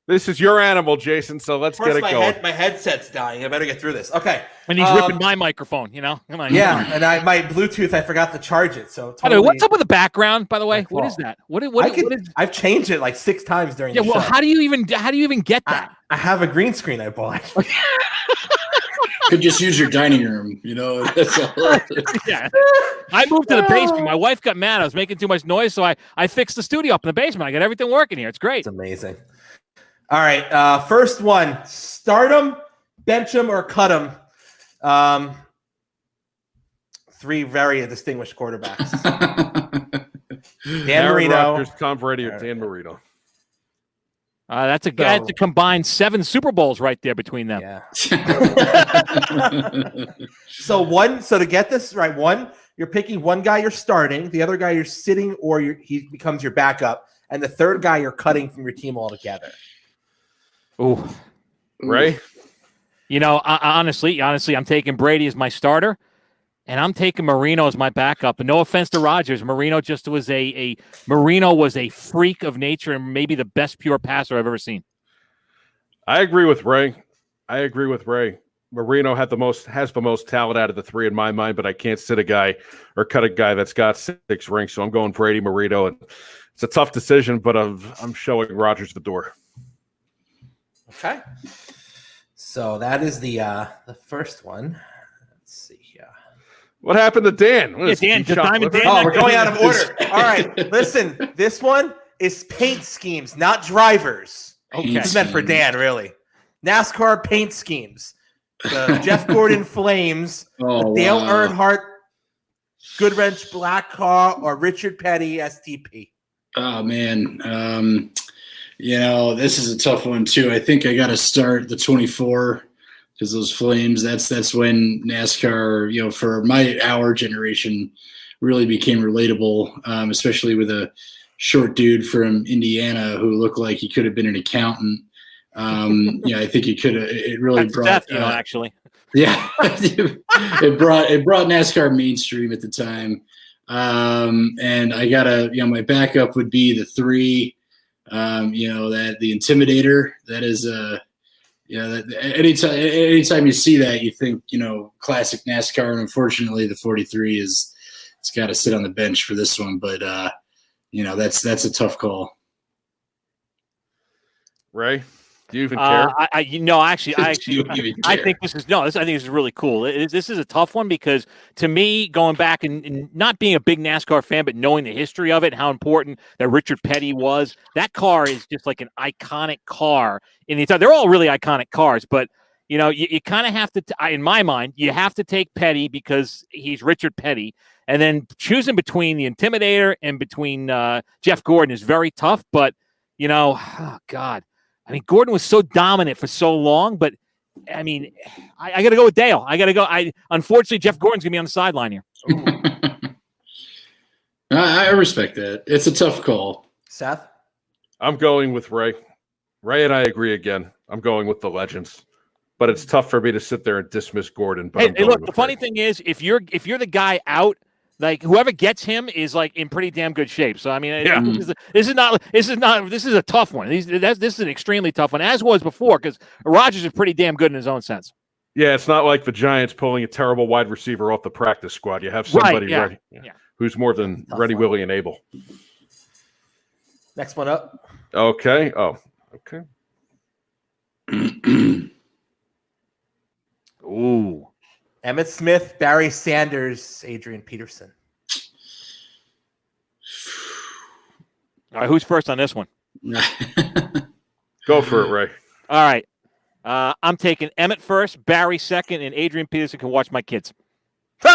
This is your animal, Jason, so let's get it going.
My headset's dying. I better get through this. Okay.
And he's ripping my microphone, Come on.
Yeah, and my Bluetooth, I forgot to charge it. So
totally. What's up with the background, by the way? What is that? What is
I've changed it like 6 times during the show.
How do you even get that?
I have a green screen I bought.
Could just use your dining room, That's all.
Yeah. I moved to the basement. My wife got mad. I was making too much noise, so I fixed the studio up in the basement. I got everything working here. It's great.
It's amazing. All right, first one: start them, bench them, or cut them. 3 very distinguished quarterbacks: Dan Marino,
Rodgers, Tom Brady, or Dan Marino.
That's a combined 7 Super Bowls right there between them.
Yeah. So to get this right, you're picking one guy you're starting, the other guy you're sitting, or he becomes your backup, and the third guy you're cutting from your team altogether.
Ooh,
right.
Honestly, I'm taking Brady as my starter, and I'm taking Marino as my backup. And no offense to Rodgers, Marino was a freak of nature and maybe the best pure passer I've ever seen.
I agree with Ray. Marino has the most talent out of the three in my mind, but I can't sit a guy or cut a guy that's got 6 rings. So I'm going Brady, Marino, and it's a tough decision, but I'm showing Rodgers the door.
Okay. So that is the first one. Let's see here.
What happened to Dan? What is
Dan,
he
the Diamond
chopped liver?
Dan.
Oh, we're going out of order. All right. Listen, this one is paint schemes, not drivers.
Okay.
This is meant for Dan, really. NASCAR paint schemes. The Jeff Gordon Flames, the Dale Earnhardt Goodwrench Black Car, or Richard Petty STP.
Oh man, this is a tough one too. I think I got to start the 24 because those Flames. That's when NASCAR, for our generation, really became relatable, especially with a short dude from Indiana who looked like he could have been an accountant. I think he could have. It really
That's
brought.
Seth, actually.
Yeah, it brought intRanscar mainstream at the time. And I gotta, my backup would be the 3. That the Intimidator. That is that anytime you see that, you think classic NASCAR. And unfortunately, the 43 it's got to sit on the bench for this one. But that's a tough call.
Ray, do you even care?
I think this is really cool. This is a tough one because to me, going back and not being a big NASCAR fan, but knowing the history of it and how important that Richard Petty was, that car is just like an iconic car. They're all really iconic cars, but you kind of have to, in my mind, you have to take Petty because he's Richard Petty, and then choosing between the Intimidator and between Jeff Gordon is very tough. But oh God. I mean, Gordon was so dominant for so long, but I mean, I got to go with Dale. I got to go. Unfortunately, Jeff Gordon's gonna be on the sideline here.
I respect that. It's a tough call.
Seth?
I'm going with Ray. Ray and I agree again. I'm going with the legends, but it's tough for me to sit there and dismiss Gordon. But
hey, look, the funny thing is, if you're the guy out, like whoever gets him is like in pretty damn good shape. So I mean, this is a tough one. This is an extremely tough one, as was before, because Rodgers is pretty damn good in his own sense.
Yeah, it's not like the Giants pulling a terrible wide receiver off the practice squad. You have somebody ready, who's more than ready, willing, and able.
Next one up.
Okay. Oh, okay.
Ooh.
Emmitt Smith, Barry Sanders, Adrian Peterson.
All right, who's first on this one?
Go for it, Ray.
All right. I'm taking Emmitt first, Barry second, and Adrian Peterson can watch my kids. Too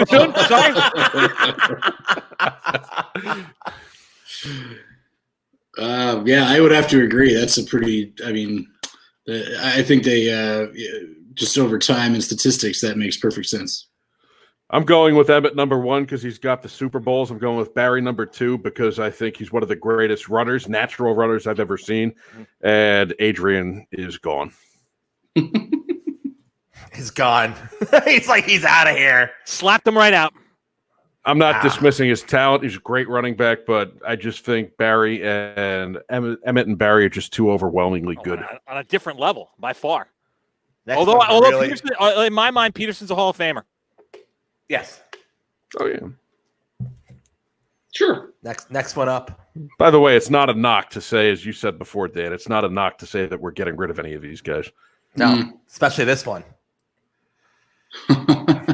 soon? Sorry.
I would have to agree. That's a pretty, I think they, just over time and statistics, that makes perfect sense.
I'm going with Emmitt number 1 because he's got the Super Bowls. I'm going with Barry number 2 because I think he's one of the greatest runners, natural runners I've ever seen. And Adrian is gone.
He's gone. He's out of here.
Slapped him right out.
I'm not dismissing his talent. He's a great running back, but I just think Barry and Emmitt and Barry are just too overwhelmingly good.
On a different level, by far.
Next
Although
really...
Peterson, in my mind, Peterson's a Hall of Famer.
Yes.
Oh, yeah.
Sure.
Next one up.
By the way, it's not a knock to say, as you said before, Dan, it's not a knock to say that we're getting rid of any of these guys.
No, especially this one.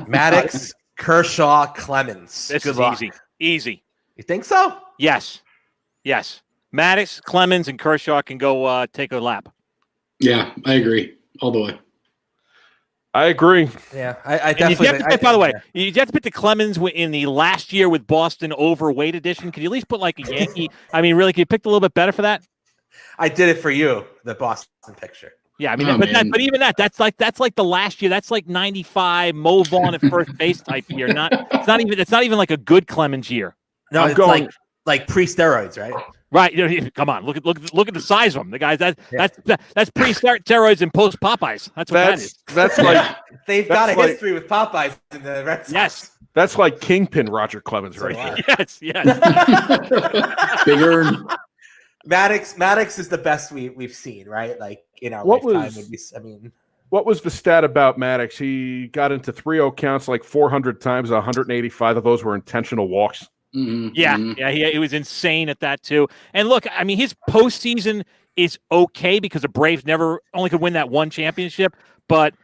Maddox, Kershaw, Clemens.
This
Good
is
luck.
Easy.
You think so?
Yes. Maddox, Clemens, and Kershaw can go take a lap.
Yeah, I agree. All the way.
I agree.
Yeah, I definitely.
You have to pick, by the way, you have to put the Clemens in the last year with Boston overweight edition. Could you at least put like a Yankee? I mean, really, could you pick a little bit better for that?
I did it for you, the Boston picture.
Yeah, I mean, but even that's like the last year. That's like 95 Mo Vaughn at first base type year. It's not even like a good Clemens year.
No, it's like pre-steroids, right?
Right. Come on. Look at the size of them. The guys that's pre-steroids and post Popeyes. That's what that is.
That's like
they've got a history with Popeyes in the Red Sox.
Yes.
That's like Kingpin Roger Clemens right here.
Yes.
Bigger.
Maddox is the best we've seen, right? Like in our lifetime.
What was the stat about Maddox? He got into 3-0 counts like 400 times. 185 of those were intentional walks.
Yeah, he was insane at that too. And look, I mean, his postseason is okay because the Braves only could win that one championship, but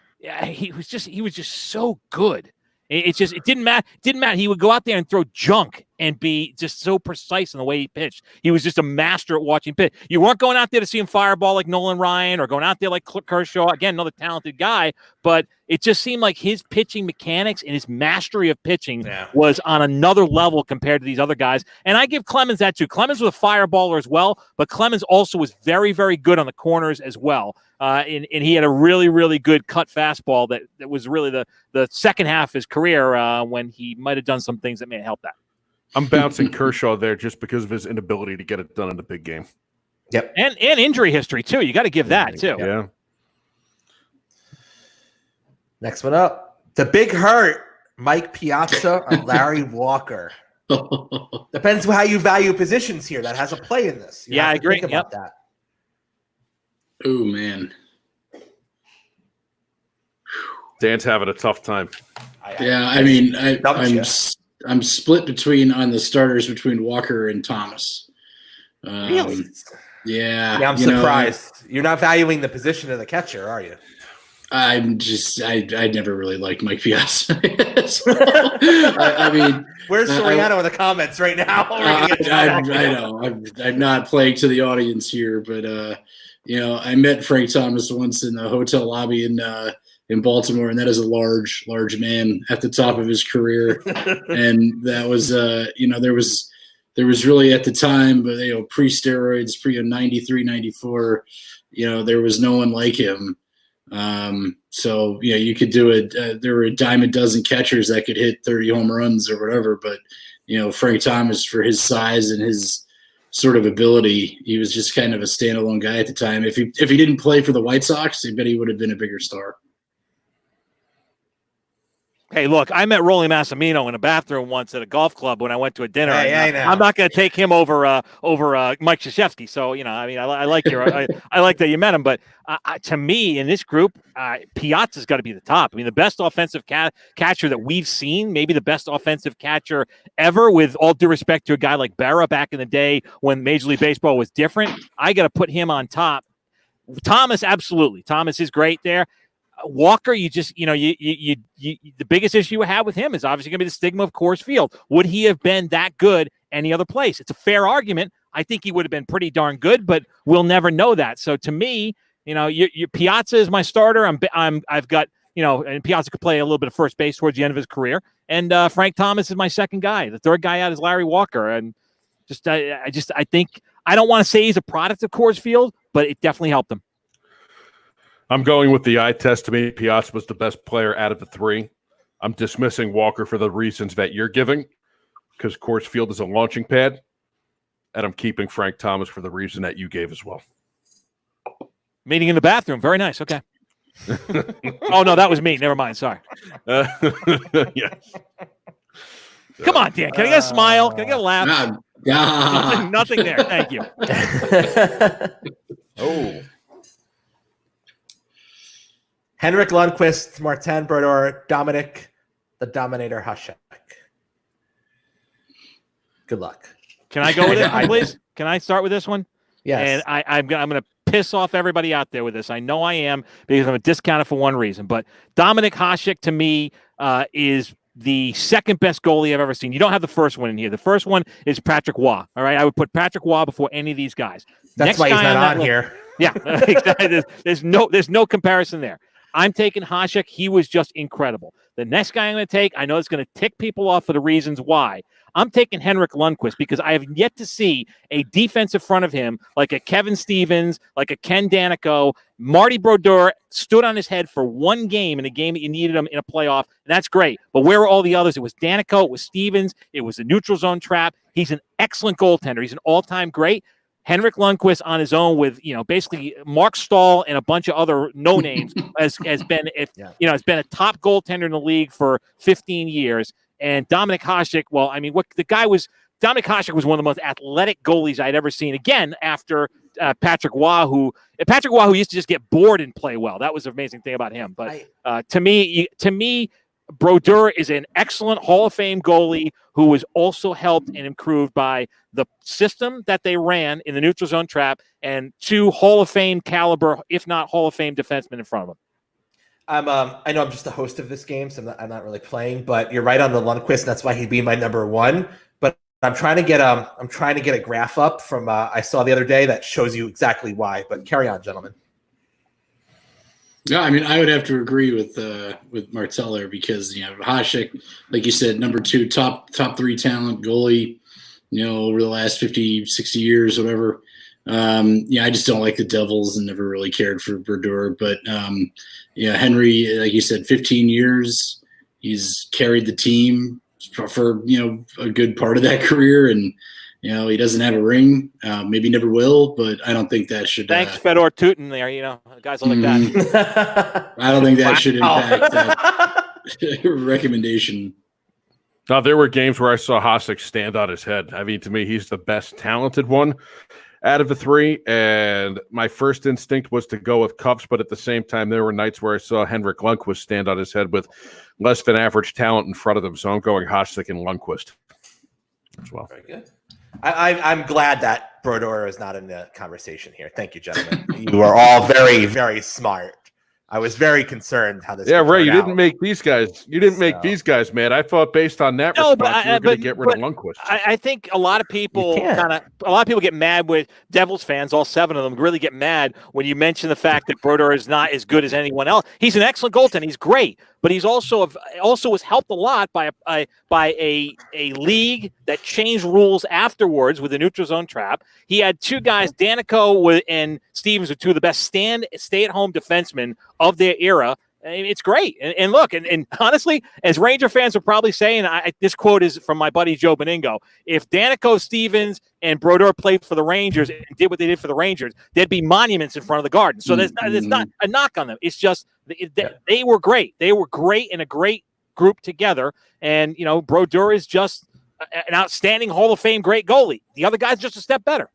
he was just so good. It didn't matter. He would go out there and throw junk and be just so precise in the way he pitched. He was just a master at watching pitch. You weren't going out there to see him fireball like Nolan Ryan or going out there like Kershaw. Again, another talented guy, but it just seemed like his pitching mechanics and his mastery of pitching was on another level compared to these other guys. And I give Clemens that too. Clemens was a fireballer as well, but Clemens also was very, very good on the corners as well. And he had a really, really good cut fastball that was really the second half of his career when he might have done some things that may have helped that.
I'm bouncing Kershaw there just because of his inability to get it done in the big game.
Yep.
And injury history, too. You got to give that, too.
Yeah.
Next one up. The Big Hurt, Mike Piazza or Larry Walker. Depends how you value positions here. That has a play in this. You have
I
to
agree.
Think about that.
Oh, man.
Dan's having a tough time.
I mean, I'm split on the starters between Walker and Thomas.
Really?
Yeah.
I'm surprised. You're not valuing the position of the catcher, are you?
I never really liked Mike Piazza. I mean,
where's Soriano in the comments right now?
I know I'm not playing to the audience here, but I met Frank Thomas once in the hotel lobby in Baltimore, and that is a large man at the top of his career, and that was there was really at the time, but pre-steroids, pre 93, 94, there was no one like him. So you could do it. There were a dime a dozen catchers that could hit 30 home runs or whatever, but Frank Thomas, for his size and his sort of ability, he was just kind of a standalone guy at the time. If he didn't play for the White Sox, I bet he would have been a bigger star.
Hey, look, I met Rolly Massimino in a bathroom once at a golf club when I went to a dinner.
I know.
I'm not going to take him over Mike Krzyzewski. So, I like I like that you met him. But to me, in this group, Piazza's got to be the top. I mean, the best offensive catcher that we've seen, maybe the best offensive catcher ever, with all due respect to a guy like Berra back in the day when Major League Baseball was different. I got to put him on top. Thomas, absolutely. Thomas is great there. Walker, you the biggest issue you have with him is obviously going to be the stigma of Coors Field. Would he have been that good any other place? It's a fair argument. I think he would have been pretty darn good, but we'll never know that. So to me, your Piazza is my starter. I've got, and Piazza could play a little bit of first base towards the end of his career. And Frank Thomas is my second guy. The third guy out is Larry Walker. And I think, I don't want to say he's a product of Coors Field, but it definitely helped him.
I'm going with the eye test. To me, Piazza was the best player out of the three. I'm dismissing Walker for the reasons that you're giving, because Coors Field is a launching pad, and I'm keeping Frank Thomas for the reason that you gave as well.
Meeting in the bathroom. Very nice. Okay. Oh, no, that was me. Never mind. Sorry.
Yes.
Come on, Dan. Can I get a smile? Can I get a laugh? Nothing there. Thank you.
Oh.
Henrik Lundqvist, Martin Brodeur, Dominic the Dominator Hasek. Good luck.
Can I go with this one, please? Can I start with this one?
Yes.
And I'm going to piss off everybody out there with this. I know I am, because I'm a discounted for one reason. But Dominic Hasek, to me, is the second best goalie I've ever seen. You don't have the first one in here. The first one is Patrick Waugh. All right, I would put Patrick Waugh before any of these guys.
That's why he's not on here.
Yeah, exactly. There's no comparison there. I'm taking Hasek. He was just incredible. The next guy I'm going to take, I know it's going to tick people off for the reasons why. I'm taking Henrik Lundqvist, because I have yet to see a defensive front of him like a Kevin Stevens, like a Ken Danico. Marty Brodeur stood on his head for one game in a game that you needed him in a playoff, and that's great. But where were all the others? It was Danico, it was Stevens, it was the neutral zone trap. He's an excellent goaltender. He's an all-time great. Henrik Lundqvist on his own with, basically Mark Stahl and a bunch of other no names has been a top goaltender in the league for 15 years. And Dominic Hasek, Dominic Hasek was one of the most athletic goalies I'd ever seen. Again, after Patrick Waugh, who used to just get bored and play well. That was the amazing thing about him. But to me, Brodeur is an excellent Hall of Fame goalie who was also helped and improved by the system that they ran in the neutral zone trap and 2 Hall of Fame caliber, if not Hall of Fame defensemen in front of him.
I know I'm just the host of this game, so I'm not really playing, but you're right on the Lundqvist, and that's why he'd be my number 1. But I'm trying to get a graph up from I saw the other day that shows you exactly why. But carry on, gentlemen.
Yeah, I mean, I would have to agree with Martel there because Hasek, like you said, number 2, top 3 talent goalie, over the last 50, 60 years, whatever. I just don't like the Devils and never really cared for Brodeur. But Henry, like you said, 15 years, he's carried the team for a good part of that career, and he doesn't have a ring, maybe never will, but I don't think that should.
Thanks, Fedor Tootin there, guys like that.
I don't think that should impact that recommendation.
Now, there were games where I saw Hasek stand on his head. I mean, to me, he's the best talented one out of the 3, and my first instinct was to go with Cups, but at the same time, there were nights where I saw Henrik Lundqvist stand on his head with less than average talent in front of them, so I'm going Hasek and Lundqvist as well.
Very good. I'm glad that Brodeur is not in the conversation here. Thank you, gentlemen. You are all very, very smart. I was very concerned how this.
Yeah, Ray, you didn't make these guys. You didn't make these guys mad. I thought based on that response, you were going to get rid of Lundqvist.
I think a lot of people get mad with Devils fans. All 7 of them really get mad when you mention the fact that Brodeur is not as good as anyone else. He's an excellent goaltender. He's great, but he's also was helped a lot by a league that changed rules afterwards with the neutral zone trap. He had 2 guys, Danico and Stevens, are 2 of the best stay-at-home defensemen of their era. I mean, it's great. And look, and honestly, as Ranger fans are probably saying, this quote is from my buddy Joe Beningo. If Danico, Stevens, and Brodeur played for the Rangers and did what they did for the Rangers, there'd be monuments in front of the Garden. So there's not a knock on them. It's just they were great. They were great in a great group together. And, Brodeur is just an outstanding Hall of Fame great goalie. The other guy's just a step better.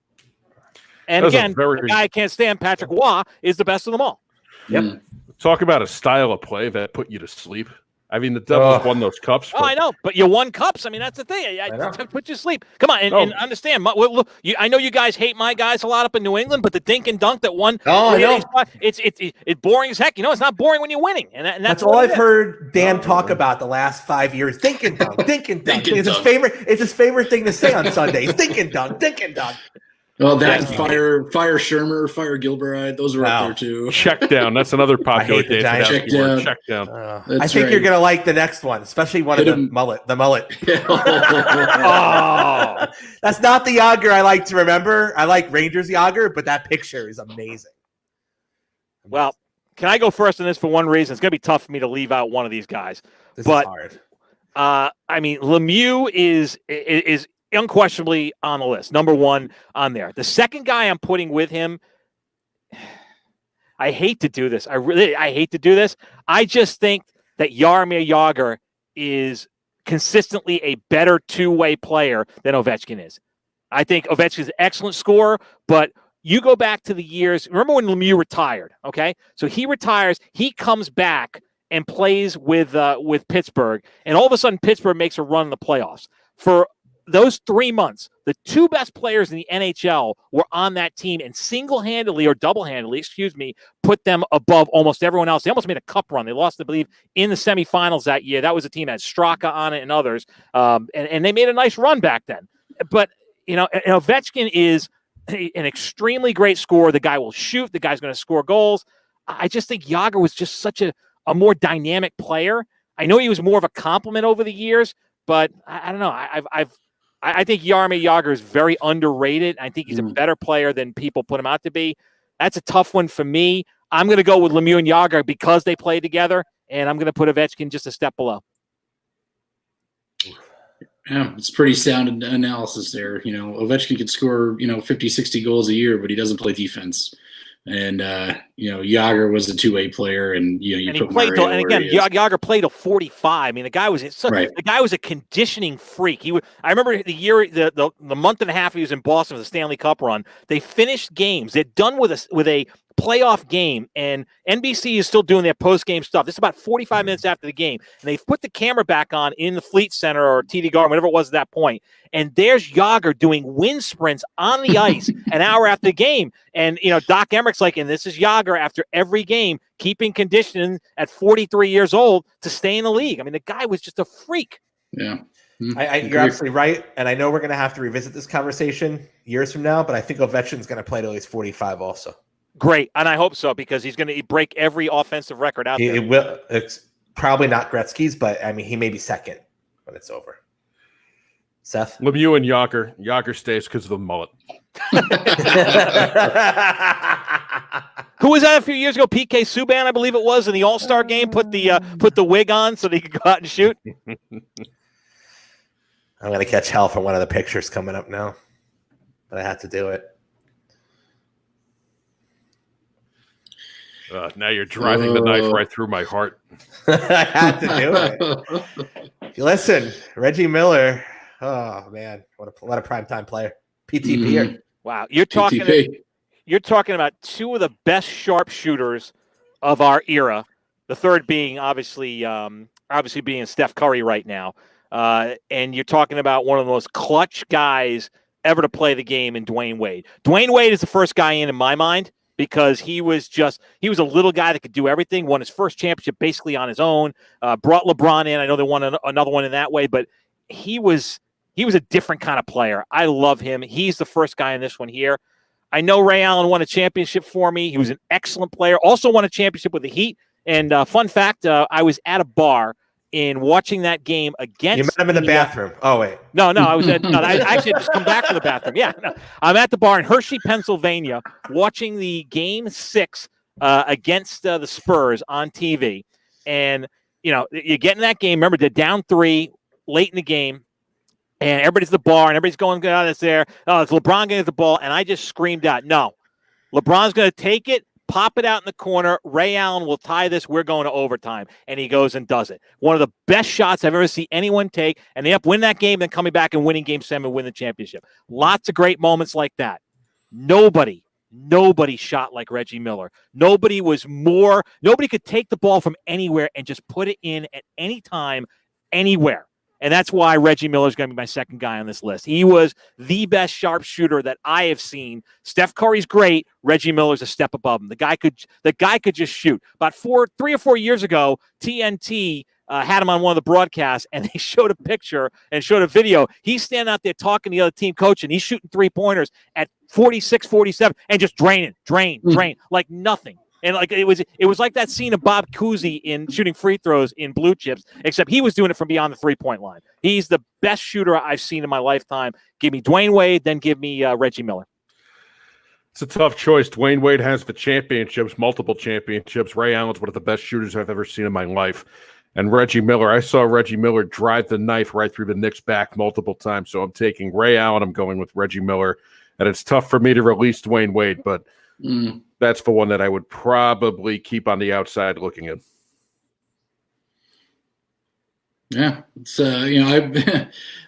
And again, the guy I can't stand, Patrick Waugh, is the best of them all.
Yep.
Talk about a style of play that put you to sleep. I mean, the Devils won those cups.
Oh, I know, but you won cups. I mean, that's the thing. Put you to sleep. Come on, and understand. I know you guys hate my guys a lot up in New England, but the dink and dunk that won.
Oh, I know.
It's boring as heck. It's not boring when you're winning, and
that's all I've heard Dan talk about the last 5 years. Dink and dunk, dink and dunk. It's his favorite thing to say on Sundays. Dink and dunk, dink and dunk.
Well, that fire Shermer, fire Gilbride, those were up there too.
Check down. That's another popular day.
Check down.
Check down.
I think you're gonna like the next one, especially one of the mullet. The mullet. Oh, that's not the Yager I like to remember. I like Rangers Yager, but that picture is amazing.
Well, can I go first on this for one reason? It's gonna be tough for me to leave out one of these guys.
This is hard.
I mean, Lemieux is unquestionably on the list, number 1 on there. The second guy I'm putting with him, I hate to do this. I hate to do this. I just think that Jaromir Jagr is consistently a better 2-way player than Ovechkin is. I think Ovechkin's an excellent scorer, but you go back to the years. Remember when Lemieux retired? Okay, so he retires. He comes back and plays with Pittsburgh, and all of a sudden Pittsburgh makes a run in the playoffs. For those 3 months, the 2 best players in the NHL were on that team and single-handedly or double-handedly, put them above almost everyone else. They almost made a cup run. They lost, I believe, in the semifinals that year. That was a team that had Straka on it and others. And they made a nice run back then. But, Ovechkin is an extremely great scorer. The guy will shoot. The guy's going to score goals. I just think Jagr was just such a more dynamic player. I know he was more of a compliment over the years, but I don't know. I think Jaromir Jagr is very underrated. I think he's a better player than people put him out to be. That's a tough one for me. I'm going to go with Lemieux and Jagr because they play together, and I'm going to put Ovechkin just a step below.
Yeah, it's pretty sound analysis there. Ovechkin could score, 50, 60 goals a year, but he doesn't play defense. And Yager was a two-way player, and you
And he
put
played
Mario
till, and
where
again,
he is.
Yager played till 45. I mean, the guy was
Right.
the guy was a conditioning freak. I remember the month and a half he was in Boston with the Stanley Cup run. They finished games. They're done with a playoff game, and NBC is still doing their post-game stuff. This is about 45 minutes after the game, and they've put the camera back on in the Fleet Center or TD Garden, whatever it was at that point, and there's Yager doing wind sprints on the ice an hour after the game. And, Doc Emmerich's like, and this is Yager after every game, keeping conditioning at 43 years old to stay in the league. I mean, the guy was just a freak.
Yeah.
You're absolutely right. And I know we're going to have to revisit this conversation years from now, but I think Ovechkin's going to play till he's 45 also.
Great. And I hope so, because he's going to break every offensive record out there.
It will. It's probably not Gretzky's, but I mean, he may be second when it's over. Seth?
Lemieux and Yager. Yager stays because of the mullet.
Who was that a few years ago? PK Subban, I believe it was, in the All-Star game, put the wig on so they could go out and shoot.
I'm going to catch hell for one of the pictures coming up now, but I had to do it.
Now you're driving the knife right through my heart.
I had to do it. Listen, Reggie Miller. Oh man, what a primetime player. PTP here.
Wow, you're talking about two of the best sharpshooters of our era. The third being obviously being Steph Curry right now, and you're talking about one of the most clutch guys ever to play the game in Dwayne Wade. Dwayne Wade is the first guy in my mind, because he was a little guy that could do everything, won his first championship basically on his own, brought LeBron in. I know they won another one in that way, but he was a different kind of player. I love him. He's the first guy in this one here. I know Ray Allen won a championship for me. He was an excellent player. Also won a championship with the Heat. And fun fact, I was at a bar in watching that game against.
You met him in the bathroom. Oh wait,
no, I was at. No, I actually had just come back from the bathroom. Yeah, no, I'm at the bar in Hershey, Pennsylvania, watching the Game 6 against the Spurs on TV, and you get in that game. Remember, they're down 3 late in the game, and everybody's at the bar, and everybody's going, "Oh, it's there. Oh, it's LeBron getting the ball," and I just screamed out, "No, LeBron's going to take it." Pop it out in the corner. Ray Allen will tie this. We're going to overtime. And he goes and does it. One of the best shots I've ever seen anyone take. And they up win that game, then coming back and winning Game 7 and win the championship. Lots of great moments like that. Nobody shot like Reggie Miller. Nobody could take the ball from anywhere and just put it in at any time, anywhere. And that's why Reggie Miller is going to be my second guy on this list. He was the best sharpshooter that I have seen. Steph Curry's great. Reggie Miller's a step above him. The guy could just shoot. About 3 or 4 years ago, TNT had him on one of the broadcasts, and they showed a picture and showed a video. He's standing out there talking to the other team coach, and he's shooting 3-pointers at 46, 47, and just drain, like nothing. And like it was like that scene of Bob Cousy in shooting free throws in Blue Chips, except he was doing it from beyond the 3-point line. He's the best shooter I've seen in my lifetime. Give me Dwayne Wade, then give me Reggie Miller.
It's a tough choice. Dwayne Wade has the championships, multiple championships. Ray Allen's one of the best shooters I've ever seen in my life. And Reggie Miller, I saw Reggie Miller drive the knife right through the Knicks' back multiple times. So I'm taking Ray Allen. I'm going with Reggie Miller. And it's tough for me to release Dwayne Wade, but that's the one that I would probably keep on the outside looking at.
Yeah, it's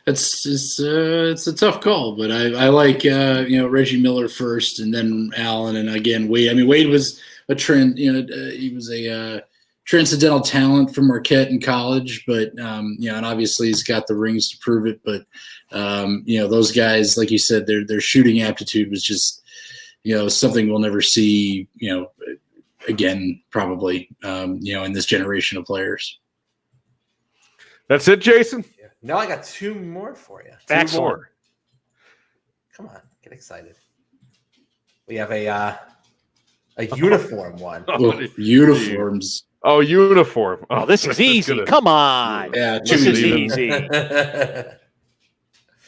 it's a tough call, but I like Reggie Miller first, and then Allen, and again Wade. I mean, Wade was he was a transcendental talent from Marquette in college, but and obviously he's got the rings to prove it. But those guys, like you said, their shooting aptitude was just something we'll never see again, probably in this generation of players.
That's it, Jason?
No, I got 2 more for you.
Excellent.
2 more. Come on, get excited. We have a uniform one.
Uniforms.
Oh, uniform.
Oh, this is easy. Come on.
Yeah,
this is easy.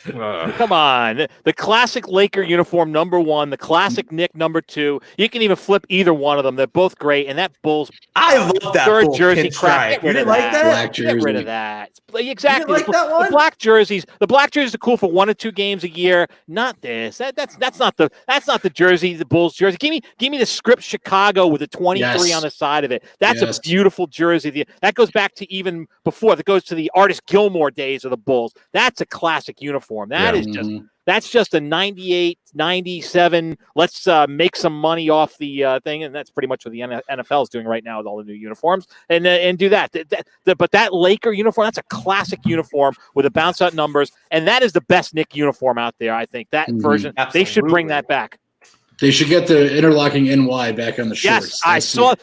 Come on. The classic Laker uniform, number 1. The classic Nick, number 2. You can even flip either one of them. They're both great. And that Bulls
I love that
third
Bulls
jersey crap.
pinstripe. You didn't like that?
Black
Get rid
jersey.
of that. Exactly.
You didn't like that one?
The black jerseys are cool for 1 or 2 games a year. Not this. That's not the jersey, the Bulls jersey. Give me the script Chicago with a 23 on the side of it. That's a beautiful jersey. That goes back to even before. That goes to the Artist Gilmore days of the Bulls. That's a classic uniform. That's just a 98, 97. Let's make some money off the thing, and that's pretty much what the NFL is doing right now with all the new uniforms. And do that. But that Laker uniform, that's a classic uniform with the bounce out numbers, and that is the best Nick uniform out there. I think that version.
Absolutely.
They should bring that back.
They should get the interlocking NY back on the shorts.
Yes, I saw.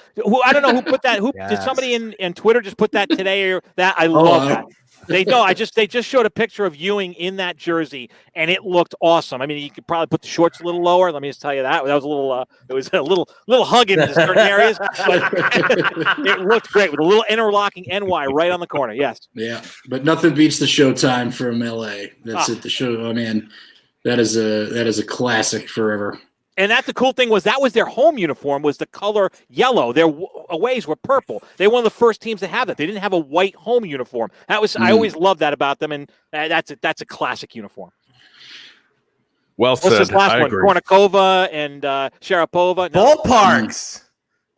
I don't know who put that. Did somebody in Twitter just put that today? Or that I love that. They just showed a picture of Ewing in that jersey, and it looked awesome. I mean, you could probably put the shorts a little lower. Let me just tell you that was a little. It was a little hugging in certain areas, but it looked great with a little interlocking NY right on the corner. Yes.
Yeah, but nothing beats the Showtime from LA. That's it. The show. Oh man, that is a classic forever.
And that's the cool thing that was their home uniform was the color yellow. Their aways were purple. They were one of the first teams to have that. They didn't have a white home uniform. That was I always loved that about them, and that's a classic uniform.
Well said.
What's this last one?
Agree.
Kornikova and Sharapova.
No. Ballparks.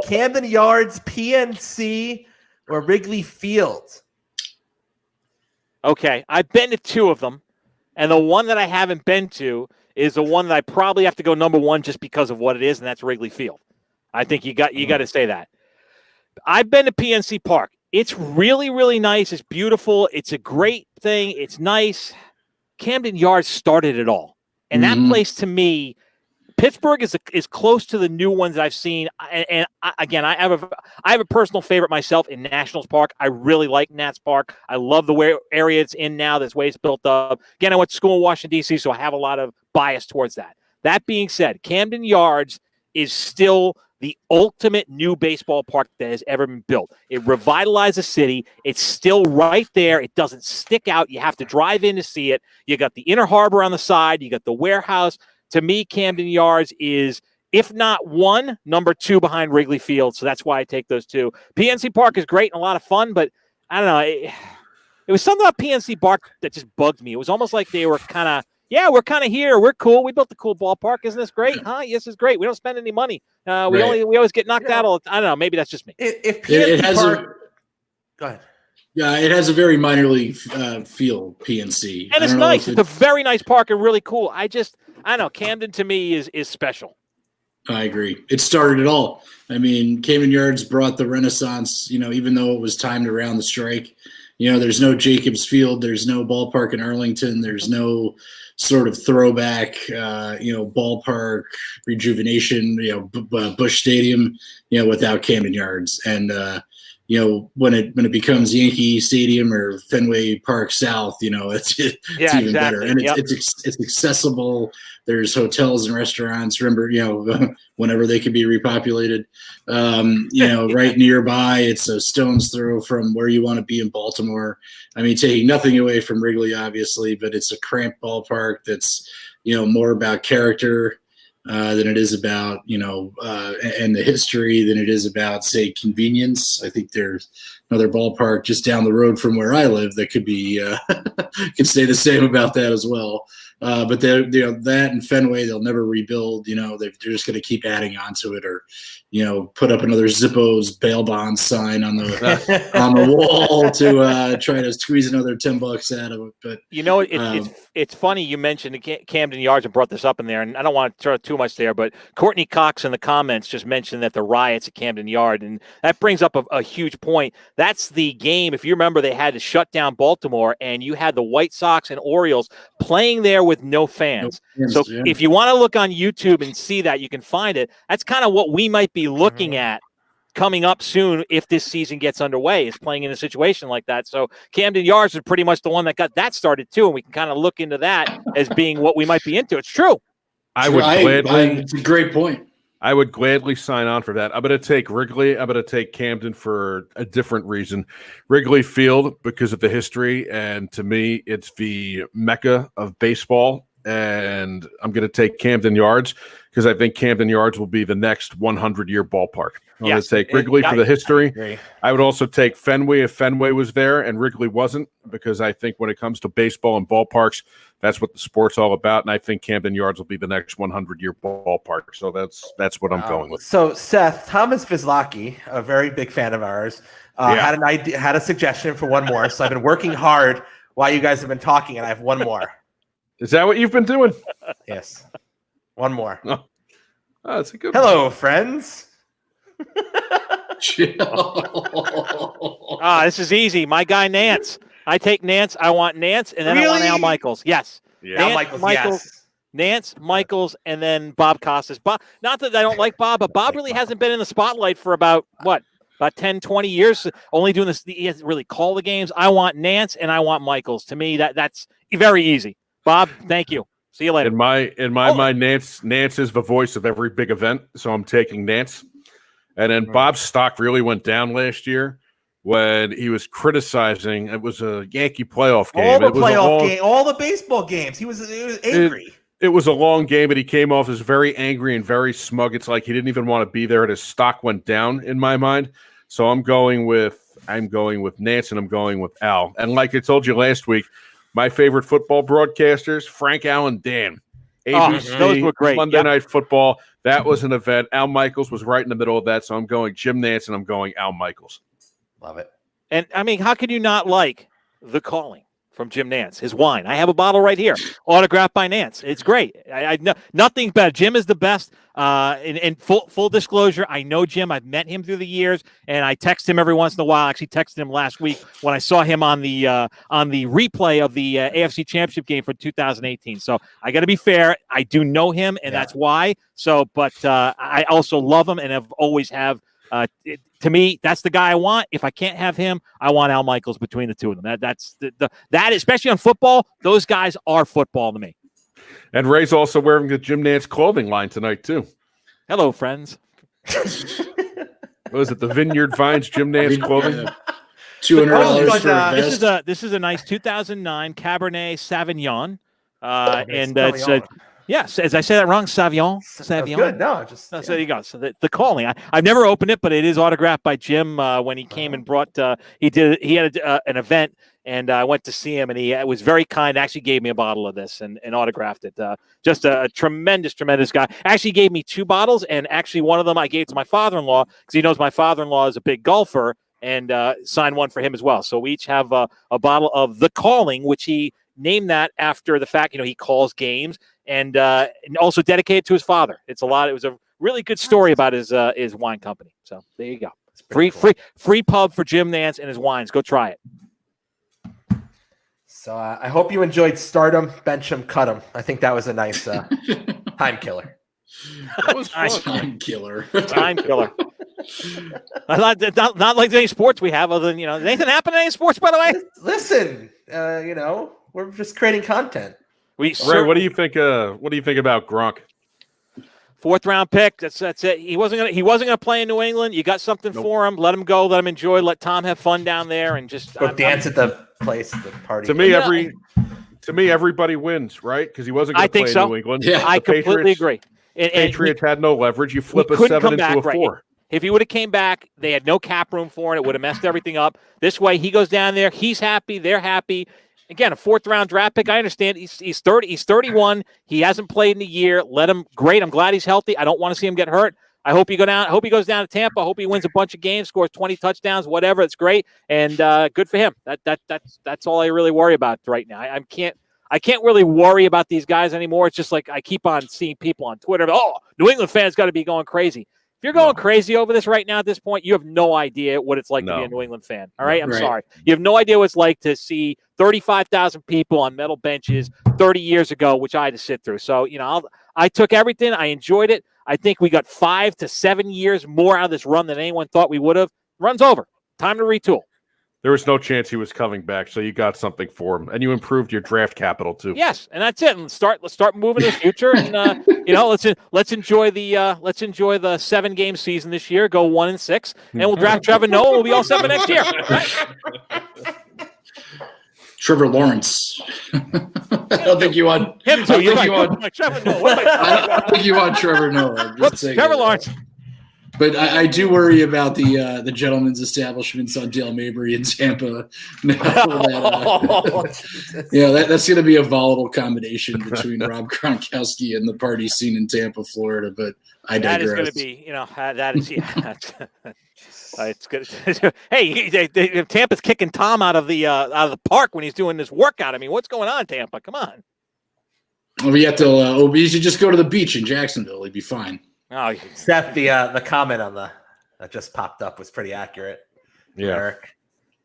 Camden Yards, PNC, or Wrigley Field.
Okay, I've been to 2 of them, and the one that I haven't been to is the one that I probably have to go number 1 just because of what it is, and that's Wrigley Field. I think you got to say that. I've been to PNC Park. It's really, really nice. It's beautiful. It's a great thing. It's nice. Camden Yards started it all. And that place to me, Pittsburgh is close to the new ones that I've seen. And I have a personal favorite myself in Nationals Park. I really like Nats Park. I love the area it's in now. This way it's built up. Again, I went to school in Washington, D.C., so I have a lot of bias towards that. That being said, Camden Yards is still the ultimate new baseball park that has ever been built. It revitalized the city. It's still right there. It doesn't stick out. You have to drive in to see it. You got the Inner Harbor on the side. You got the warehouse. To me, Camden Yards is, if not 1, number 2 behind Wrigley Field. So that's why I take those 2. PNC Park is great and a lot of fun, but I don't know. It was something about PNC Park that just bugged me. It was almost like they were kind of, we're kind of here. We're cool. We built the cool ballpark. Isn't this great? Huh? Yes, it's great. We don't spend any money. We always get knocked out all the time. I don't know. Maybe that's just me.
If PNC Park, go ahead.
Yeah, it has a very minor league feel, PNC.
And it's nice. It's a very nice park and really cool. I don't know. Camden to me is special.
I agree. It started it all. I mean, Camden Yards brought the Renaissance, even though it was timed around the strike. There's no Jacobs Field. There's no ballpark in Arlington. There's no sort of throwback, ballpark rejuvenation, Busch Stadium, without Camden Yards. And, when it becomes Yankee Stadium or Fenway Park South, it's even better. And it's accessible. There's hotels and restaurants. Remember, whenever they can be repopulated, right nearby. It's a stone's throw from where you want to be in Baltimore. I mean, taking nothing away from Wrigley, obviously, but it's a cramped ballpark that's, more about character than it is about, and the history than it is about, say, convenience. I think there's another ballpark just down the road from where I live that could be, could say the same about that as well. But that and Fenway, they'll never rebuild. They're just going to keep adding on to it, or put up another Zippo's bail bond sign on the on the wall to try to squeeze another $10 out of it. But
it's funny you mentioned Camden Yards and brought this up in there, and I don't want to throw too much there, but Courtney Cox in the comments just mentioned that the riots at Camden Yard, and that brings up a huge point. That's the game. If you remember, they had to shut down Baltimore, and you had the White Sox and Orioles playing there with no fans. If you want to look on YouTube and see that, you can find it. That's kind of what we might be looking at coming up soon if this season gets underway, is playing in a situation like that. So Camden Yards is pretty much the one that got that started too, and we can kind of look into that as being what we might be into. It's true.
I would gladly.
It's a great point.
I would gladly sign on for that. I'm going to take Wrigley. I'm going to take Camden for a different reason. Wrigley Field, because of the history, and to me, it's the mecca of baseball. And I'm going to take Camden Yards because I think Camden Yards will be the next 100-year ballpark. I'm going to take Wrigley for the history. I would also take Fenway if Fenway was there and Wrigley wasn't, because I think when it comes to baseball and ballparks, that's what the sport's all about. And I think Camden Yards will be the next 100-year ballpark. So that's what I'm going with.
So Seth, Thomas Vizlaki, a very big fan of ours, had a suggestion for one more. So I've been working hard while you guys have been talking, and I have one more.
Is that what you've been doing?
Yes. One more.
Oh, that's a good
Hello, friends.
This is easy. My guy Nance. I take Nance. I want Nance, and then I want Al Michaels. Yes.
Yeah.
Al Michaels, yes.
Nance, Michaels, and then Bob Costas. Bob, not that I don't like Bob, but Bob really hasn't been in the spotlight for about 10, 20 years, only doing this. He hasn't really called the games. I want Nance, and I want Michaels. To me, that's very easy. Bob, thank you. See you later.
In my mind, Nance is the voice of every big event, so I'm taking Nance. And then Bob's stock really went down last year when he was criticizing. It was a Yankee playoff game.
All the baseball games. He was angry.
It was a long game, but he came off as very angry and very smug. It's like he didn't even want to be there, and his stock went down in my mind. So I'm going with Nance, and I'm going with Al. And like I told you last week, my favorite football broadcasters, Frank, Al, and Dan. ABC,
those were great.
Monday Night Football. That was an event. Al Michaels was right in the middle of that, so I'm going Jim Nance, and I'm going Al Michaels.
Love it.
And, I mean, how can you not like The Calling from Jim Nance, his wine? I have a bottle right here, autographed by Nance. It's great. I know nothing better. Jim is the best. In full disclosure, I know Jim. I've met him through the years, and I text him every once in a while. I actually texted him last week when I saw him on the replay of the AFC Championship game for 2018. So I got to be fair. I do know him, and that's why. So, but I also love him, and have always have. To me, that's the guy I want. If I can't have him, I want Al Michaels between the two of them. That's that especially on football, those guys are football to me.
And Ray's also wearing the Jim Nance clothing line tonight too.
Hello, friends.
What was it? The Vineyard Vines Jim Nance clothing.
$200 for a vest.
This is a nice 2009 Cabernet Sauvignon, and
it's
yes, as I say that wrong, Sauvignon.
Good. No, just
so there you go. So the Calling. I've never opened it, but it is autographed by Jim. When he came and brought, he had an event, and I went to see him, and he was very kind. Actually, gave me a bottle of this and autographed it. Just a tremendous guy. Actually, gave me 2 bottles, and actually one of them I gave to my father-in-law because he knows my father-in-law is a big golfer, and signed one for him as well. So we each have a bottle of The Calling, which he named that after the fact he calls games. And also dedicated to his father. It was a really good story about his wine company. So there you go. Free pub for Jim Nance and his wines. Go try it.
So I hope you enjoyed Stardom, Bench 'em, Cut 'em. I think that was a nice time killer.
That was fun.
Time killer.
Time killer. Not like any sports we have other than anything happen in any sports, by the way?
Listen, we're just creating content.
Ray, what do you think? What do you think about Gronk?
4th round pick. That's it. He wasn't gonna play in New England. You got something for him. Let him go. Let him enjoy. Let Tom have fun down there, and just
go dance at the place, the party.
To me, everybody wins, right? Because he wasn't going to play in New England.
Yeah, I completely agree.
Patriots had no leverage. You flip a 7 into a 4.
Right. If he would have came back, they had no cap room for it. It would have messed everything up. This way, he goes down there. He's happy. They're happy. Again, a 4th round draft pick. I understand he's 30. He's 31. He hasn't played in a year. Let him. Great. I'm glad he's healthy. I don't want to see him get hurt. I hope he goes down to Tampa. I hope he wins a bunch of games, scores 20 touchdowns, whatever. It's great and good for him. That's all I really worry about right now. I can't really worry about these guys anymore. It's just like I keep on seeing people on Twitter. Oh, New England fans got to be going crazy. If you're going crazy over this right now at this point, you have no idea what it's like to be a New England fan. All right? I'm sorry. You have no idea what it's like to see 35,000 people on metal benches 30 years ago, which I had to sit through. So, I took everything. I enjoyed it. I think we got 5 to 7 years more out of this run than anyone thought we would have. Run's over. Time to retool.
There was no chance he was coming back, so you got something for him, and you improved your draft capital too.
Yes, and that's it. Let's start moving to the future, and let's enjoy the 7-game season this year. Go 1-6, and we'll draft Trevor Noah. We'll be all set for next year. Right?
Trevor Lawrence. I don't think you want
him too. You're right. Trevor Noah.
I don't think you want Trevor Noah.
Trevor Lawrence.
But I do worry about the gentleman's establishments on Dale Mabry in Tampa. That's going to be a volatile combination between Rob Gronkowski and the party scene in Tampa, Florida. But I digress.
That is going to be, that is, it's good. Hey, Tampa's kicking Tom out of the park when he's doing this workout. I mean, what's going on, Tampa? Come on.
Well, we should just go to the beach in Jacksonville. He'd be fine.
Oh, Seth, the comment on that just popped up was pretty accurate.
Yeah,
Eric,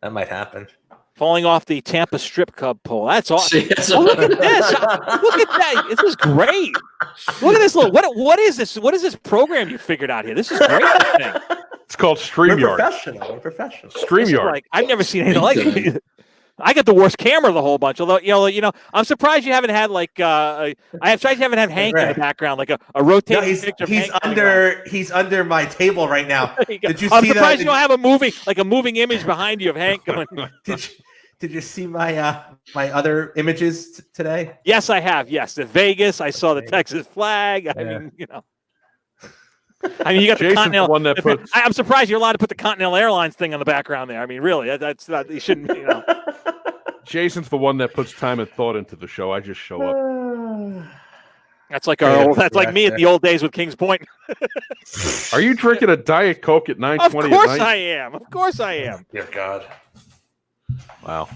that might happen.
Falling off the Tampa strip club pole. That's awesome. Look at this. Look at that. This is great. Look at this. What is this? What is this program you figured out here? This is great.
It's called StreamYard.
We're professional.
StreamYard.
I've never seen anything like it. I got the worst camera of the whole bunch. Although, I'm surprised you haven't had I'm surprised you haven't had Hank in the background, like a rotating picture.
He's under my table right now. Did you
I'm
see
surprised
that?
you don't have a moving image behind you of Hank going.
Did you see my my other images today?
Yes, I have. Yes, the Vegas. I saw the Texas flag. I mean, you got the
Jason's
Continental.
The one that
I'm surprised you're allowed to put the Continental Airlines thing on the background there. I mean, really, that's not. You shouldn't.
Jason's the one that puts time and thought into the show. I just show up.
That's like like me at the old days with Kings Point.
Are you drinking a Diet Coke at 9:20 at night?
Of course I am.
Dear God.
Wow.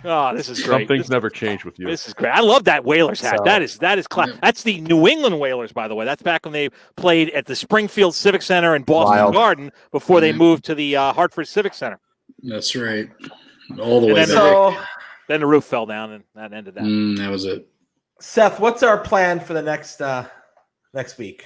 Oh, this is great.
Some things never change with you.
This is great. I love that Whalers hat. That is class. That's the New England Whalers, by the way. That's back when they played at the Springfield Civic Center and Boston Garden before they moved to the Hartford Civic Center.
That's right. All the way.
Then the roof fell down, and that ended that.
That was it.
Seth, what's our plan for the next week?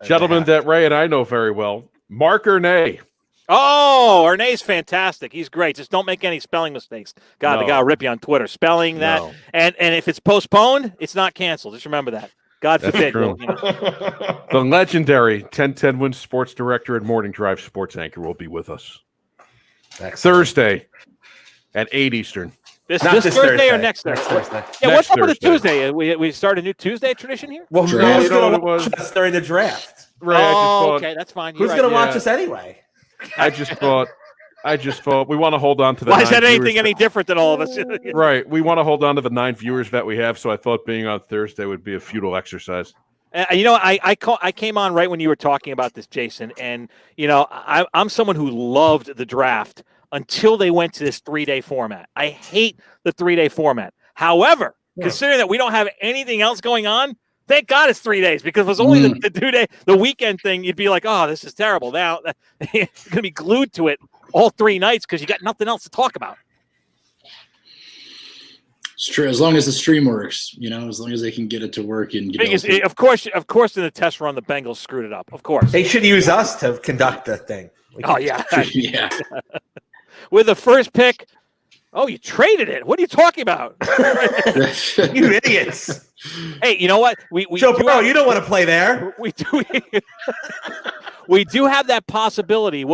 Gentlemen that Ray and I know very well. Mark Ernay.
Oh, Ernay's fantastic. He's great. Just don't make any spelling mistakes. God, the guy will rip you on Twitter. Spelling that. And if it's postponed, it's not canceled. Just remember that. God forbid.
The legendary 1010 Wins sports director and Morning Drive sports anchor will be with us.
Excellent.
Thursday at 8 Eastern.
This Thursday or next Thursday? Yeah, what's up with the Tuesday? We start a new Tuesday tradition here?
Well, who's going to watch us during the draft?
Right.
Okay, that's fine.
Who's going to watch us anyway?
I just thought we want to hold on to the.
Why is that anything any different than all of us?
Right. We want to hold on to the 9 viewers that we have. So I thought being on Thursday would be a futile exercise.
I came on right when you were talking about this, Jason, and I'm someone who loved the draft until they went to this 3-day format. I hate the 3-day format. However, considering that we don't have anything else going on, thank God it's 3 days, because if it was only the 2 day, the weekend thing, you'd be like, oh, this is terrible. Now you're going to be glued to it all 3 nights because you got nothing else to talk about.
It's true. As long as the stream works, as long as they can get it to work. And
of course, in the test run, the Bengals screwed it up. Of course.
They should use us to conduct the thing.
Yeah.
Yeah.
With the first pick, you traded it. What are you talking about?
You idiots.
Hey, you know what?
Joe Burrow, you don't want to play there.
We do. We do have that possibility.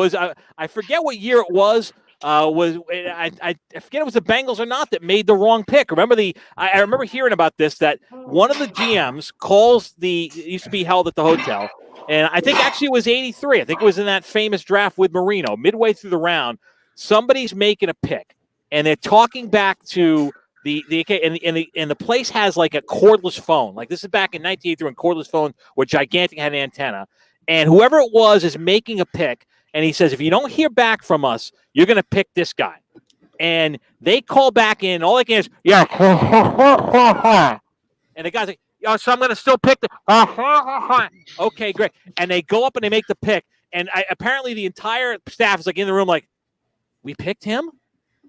I forget what year it was. I forget it was the Bengals or not that made the wrong pick. I remember hearing about this, that one of the GMs calls it used to be held at the hotel, and I think actually it was 83. I think it was in that famous draft with Marino. Midway through the round, somebody's making a pick, and they're talking back to the place has like a cordless phone. Like this is back in 1983 when cordless phones were gigantic, had an antenna, and whoever it was is making a pick. And he says, if you don't hear back from us, you're going to pick this guy. And they call back in. All they can is, yeah. And the guy's like, so I'm going to still pick the. Okay, great. And they go up and they make the pick. And apparently the entire staff is like in the room like, we picked him?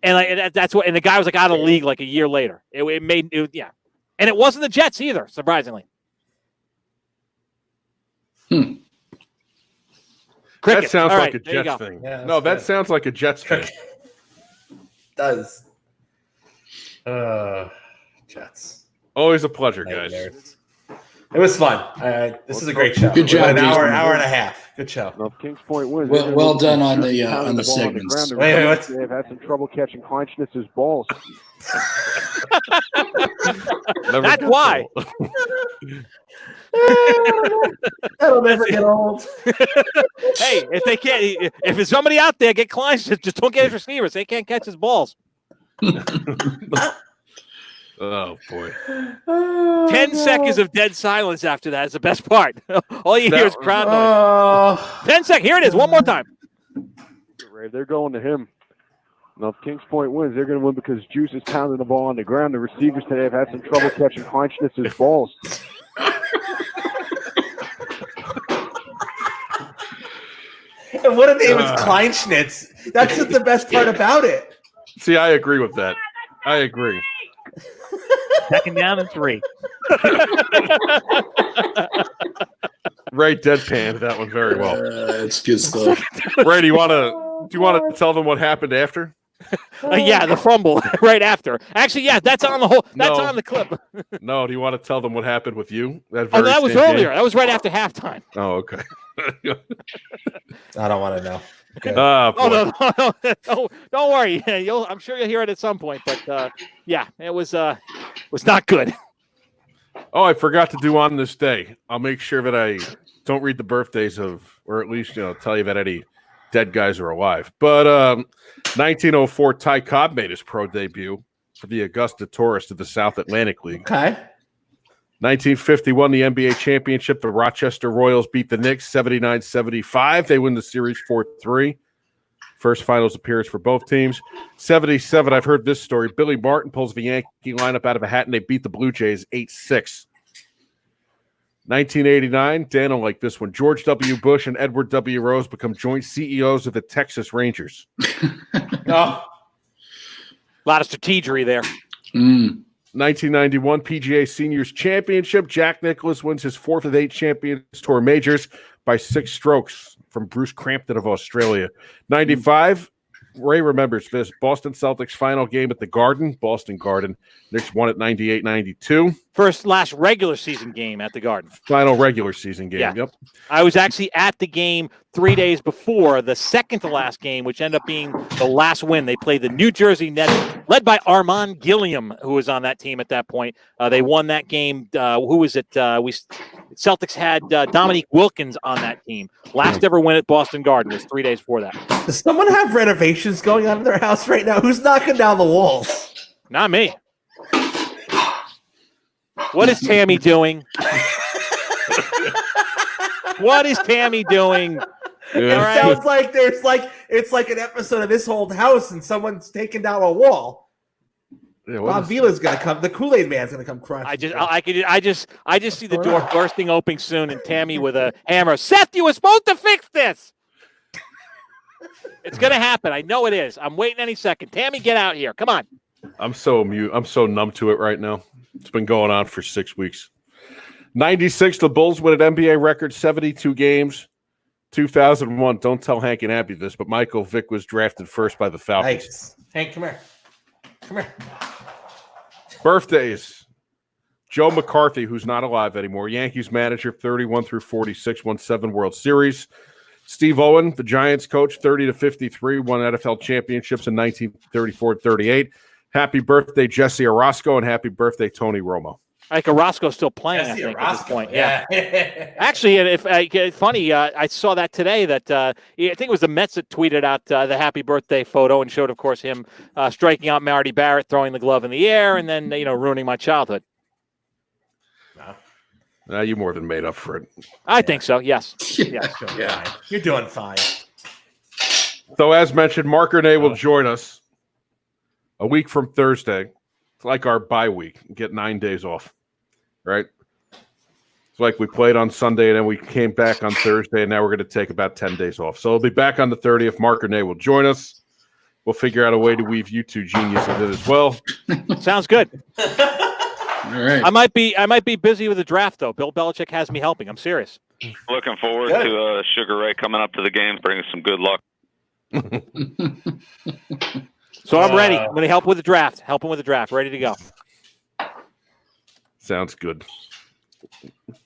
And that's what. And the guy was like out of the league like a year later. Yeah. And it wasn't the Jets either, surprisingly. Cricket.
That sounds like a Jets thing. Yeah, no, that sounds like a Jets thing.
Does. Jets.
Always a pleasure, guys.
It was fun. This is a great show.
Good job,
An hour
Jason.
and a half. Good show.
Now, if Kings Point wins.
Well done on the segments.
Wait, what?
They've had some trouble catching Kleinschnitz's balls.
That's why.
That'll never get old.
Hey, if they can't, if there's somebody out there, get Kleinschnitz. Just don't get his receivers. They can't catch his balls.
Oh boy.
10 seconds of dead silence after that is the best part. All you hear is crowd noise. 10 seconds. Here it is. One more time.
They're going to him. Now, if Kings Point wins, they're going to win because Juice is pounding the ball on the ground. The receivers today have had some trouble catching Kleinschnitz's balls.
And what a name is Kleinschnitz. That's just the best part about it.
See, I agree with that. I agree.
Second down and 3.
Ray deadpanned that one very well.
It's good stuff.
Ray, do you want to tell them what happened after?
Yeah, the fumble right after. Actually, yeah, that's on the whole. That's
No.
on the clip.
No, do you want to tell them what happened with you?
Oh,
very
that was
same
earlier.
game?
That was right after halftime.
Oh, okay.
I don't want to know. Okay.
Ah, boy.
Oh no, don't worry. I'm sure you'll hear it at some point. But yeah, it was not good.
Oh, I forgot to do on this day. I'll make sure that I don't read the birthdays of, or at least tell you that any dead guys are alive. But 1904, Ty Cobb made his pro debut for the Augusta Tourists of the South Atlantic League.
Okay.
1951, the NBA championship. The Rochester Royals beat the Knicks 79-75. They win the series 4-3. First finals appearance for both teams. 77, I've heard this story. Billy Martin pulls the Yankee lineup out of a hat, and they beat the Blue Jays 8-6. 1989, Dan will like this one. George W. Bush and Edward W. Rose become joint CEOs of the Texas Rangers.
Oh,
A lot of strategery there.
1991 PGA Seniors Championship. Jack Nicklaus wins his 4th of 8 Champions Tour majors by 6 strokes from Bruce Crampton of Australia. 95, Ray remembers this. Boston Celtics final game at the Garden, Boston Garden. Knicks won it 98-92.
Last regular season game at the Garden.
Final regular season game.
Yeah.
Yep.
I was actually at the game 3 days before the second to last game, which ended up being the last win. They played the New Jersey Nets, led by Armand Gilliam, who was on that team at that point. They won that game. Who was it? Celtics had Dominique Wilkins on that team. Last ever win at Boston Garden was 3 days before that.
does someone have renovations going on in their house right now? Who's knocking down the walls?
Not me. What is Tammy doing? What is Tammy doing?
It
Yeah.
right.
sounds like it's like an episode of This Old House and someone's taking down a wall.
Yeah, what
Bob
is-
Vila's gonna come. The Kool-Aid Man's gonna come crush.
I just see the door bursting open soon and Tammy with a hammer. Seth, you were supposed to fix this. It's gonna happen. I know it is. I'm waiting any second. Tammy, get out here. Come on.
I'm so numb to it right now. It's been going on for 6 weeks. 96, the Bulls win an NBA record 72 games. 2001, don't tell Hank and Abby this, but Michael Vick was drafted first by the Falcons.
Nice. Hank, come here. Come here.
Birthdays. Joe McCarthy, who's not alive anymore. Yankees manager, 31 through 46, won 7 World Series. Steve Owen, the Giants coach, 30 to 53, won NFL championships in 1934-38. Happy birthday, Jesse Orozco, and happy birthday, Tony Romo.
Like Orozco's still playing,
Jesse
I think, at this
Orozco,
point.
yeah.
Actually, it's funny. I saw that today. That I think it was the Mets that tweeted out the happy birthday photo and showed, of course, him striking out Marty Barrett, throwing the glove in the air, and then ruining my childhood.
You more than made up for it.
I think so. Yes.
Yeah. You're doing fine.
So, as mentioned, Mark Renee will join us a week from Thursday. It's like our bye week. Get 9 days off, right? It's like we played on Sunday and then we came back on Thursday, and now we're going to take about 10 days off. So we'll be back on the 30th. Mark Renee will join us. We'll figure out a way to weave you two geniuses in as well.
Sounds good.
All right.
I might be busy with the draft though. Bill Belichick has me helping. I'm serious.
Looking forward to Sugar Ray coming up to the game, bringing some good luck.
So I'm ready. I'm going to help with the draft. Help him with the draft. Ready to go.
Sounds good.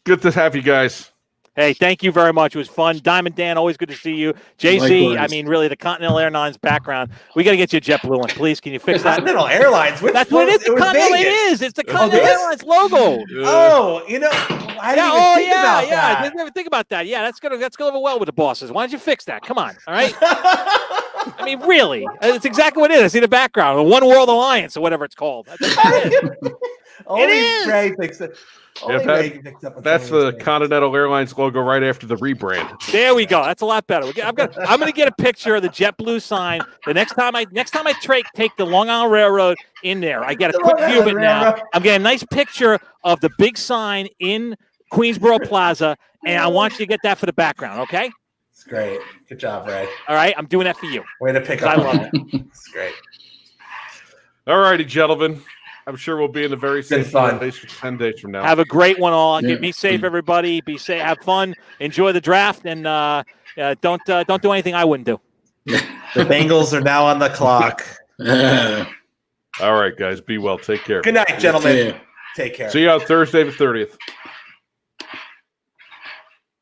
Good to have you guys.
Hey, thank you very much. It was fun. Diamond Dan, always good to see you. JC,
Likewise.
I mean, really, the Continental Airlines background. We got to get you a JetBlue one, please. Can you fix that?
Continental Airlines.
That's what it is. The Continental, it
Vegas.
is. It's the Continental
this?
Airlines logo.
Oh, you know, I didn't even think about that.
I didn't even think about that. Yeah, that's gonna go well with the bosses. Why don't you fix that? Come on, all right? I mean, really, it's exactly what it is. I see the background, the One World Alliance or whatever it's called. That's what it is.
Only
is.
Ray picks it. Only Ray picks up on
That's
some of
the
these things.
Continental Airlines logo right after the rebrand.
There we go. That's a lot better. I'm gonna get a picture of the JetBlue sign. The next time I take the Long Island Railroad in there, I get a quick view of it now. I'm getting a nice picture of the big sign in Queensboro Plaza, and I want you to get that for the background. Okay?
It's great. Good job, Ray.
All right. I'm doing that for you.
Way to pick
I
up
love
on it. It's great.
All righty, gentlemen. I'm sure we'll be in the very same
fun.
place for 10 days from now.
Have a great one, all.
Yeah.
Be safe, everybody. Be safe. Have fun. Enjoy the draft, and don't do anything I wouldn't do.
The Bengals are now on the clock.
All right, guys. Be well. Take care.
Good night, gentlemen.
Yeah.
Take care.
See you on Thursday the 30th.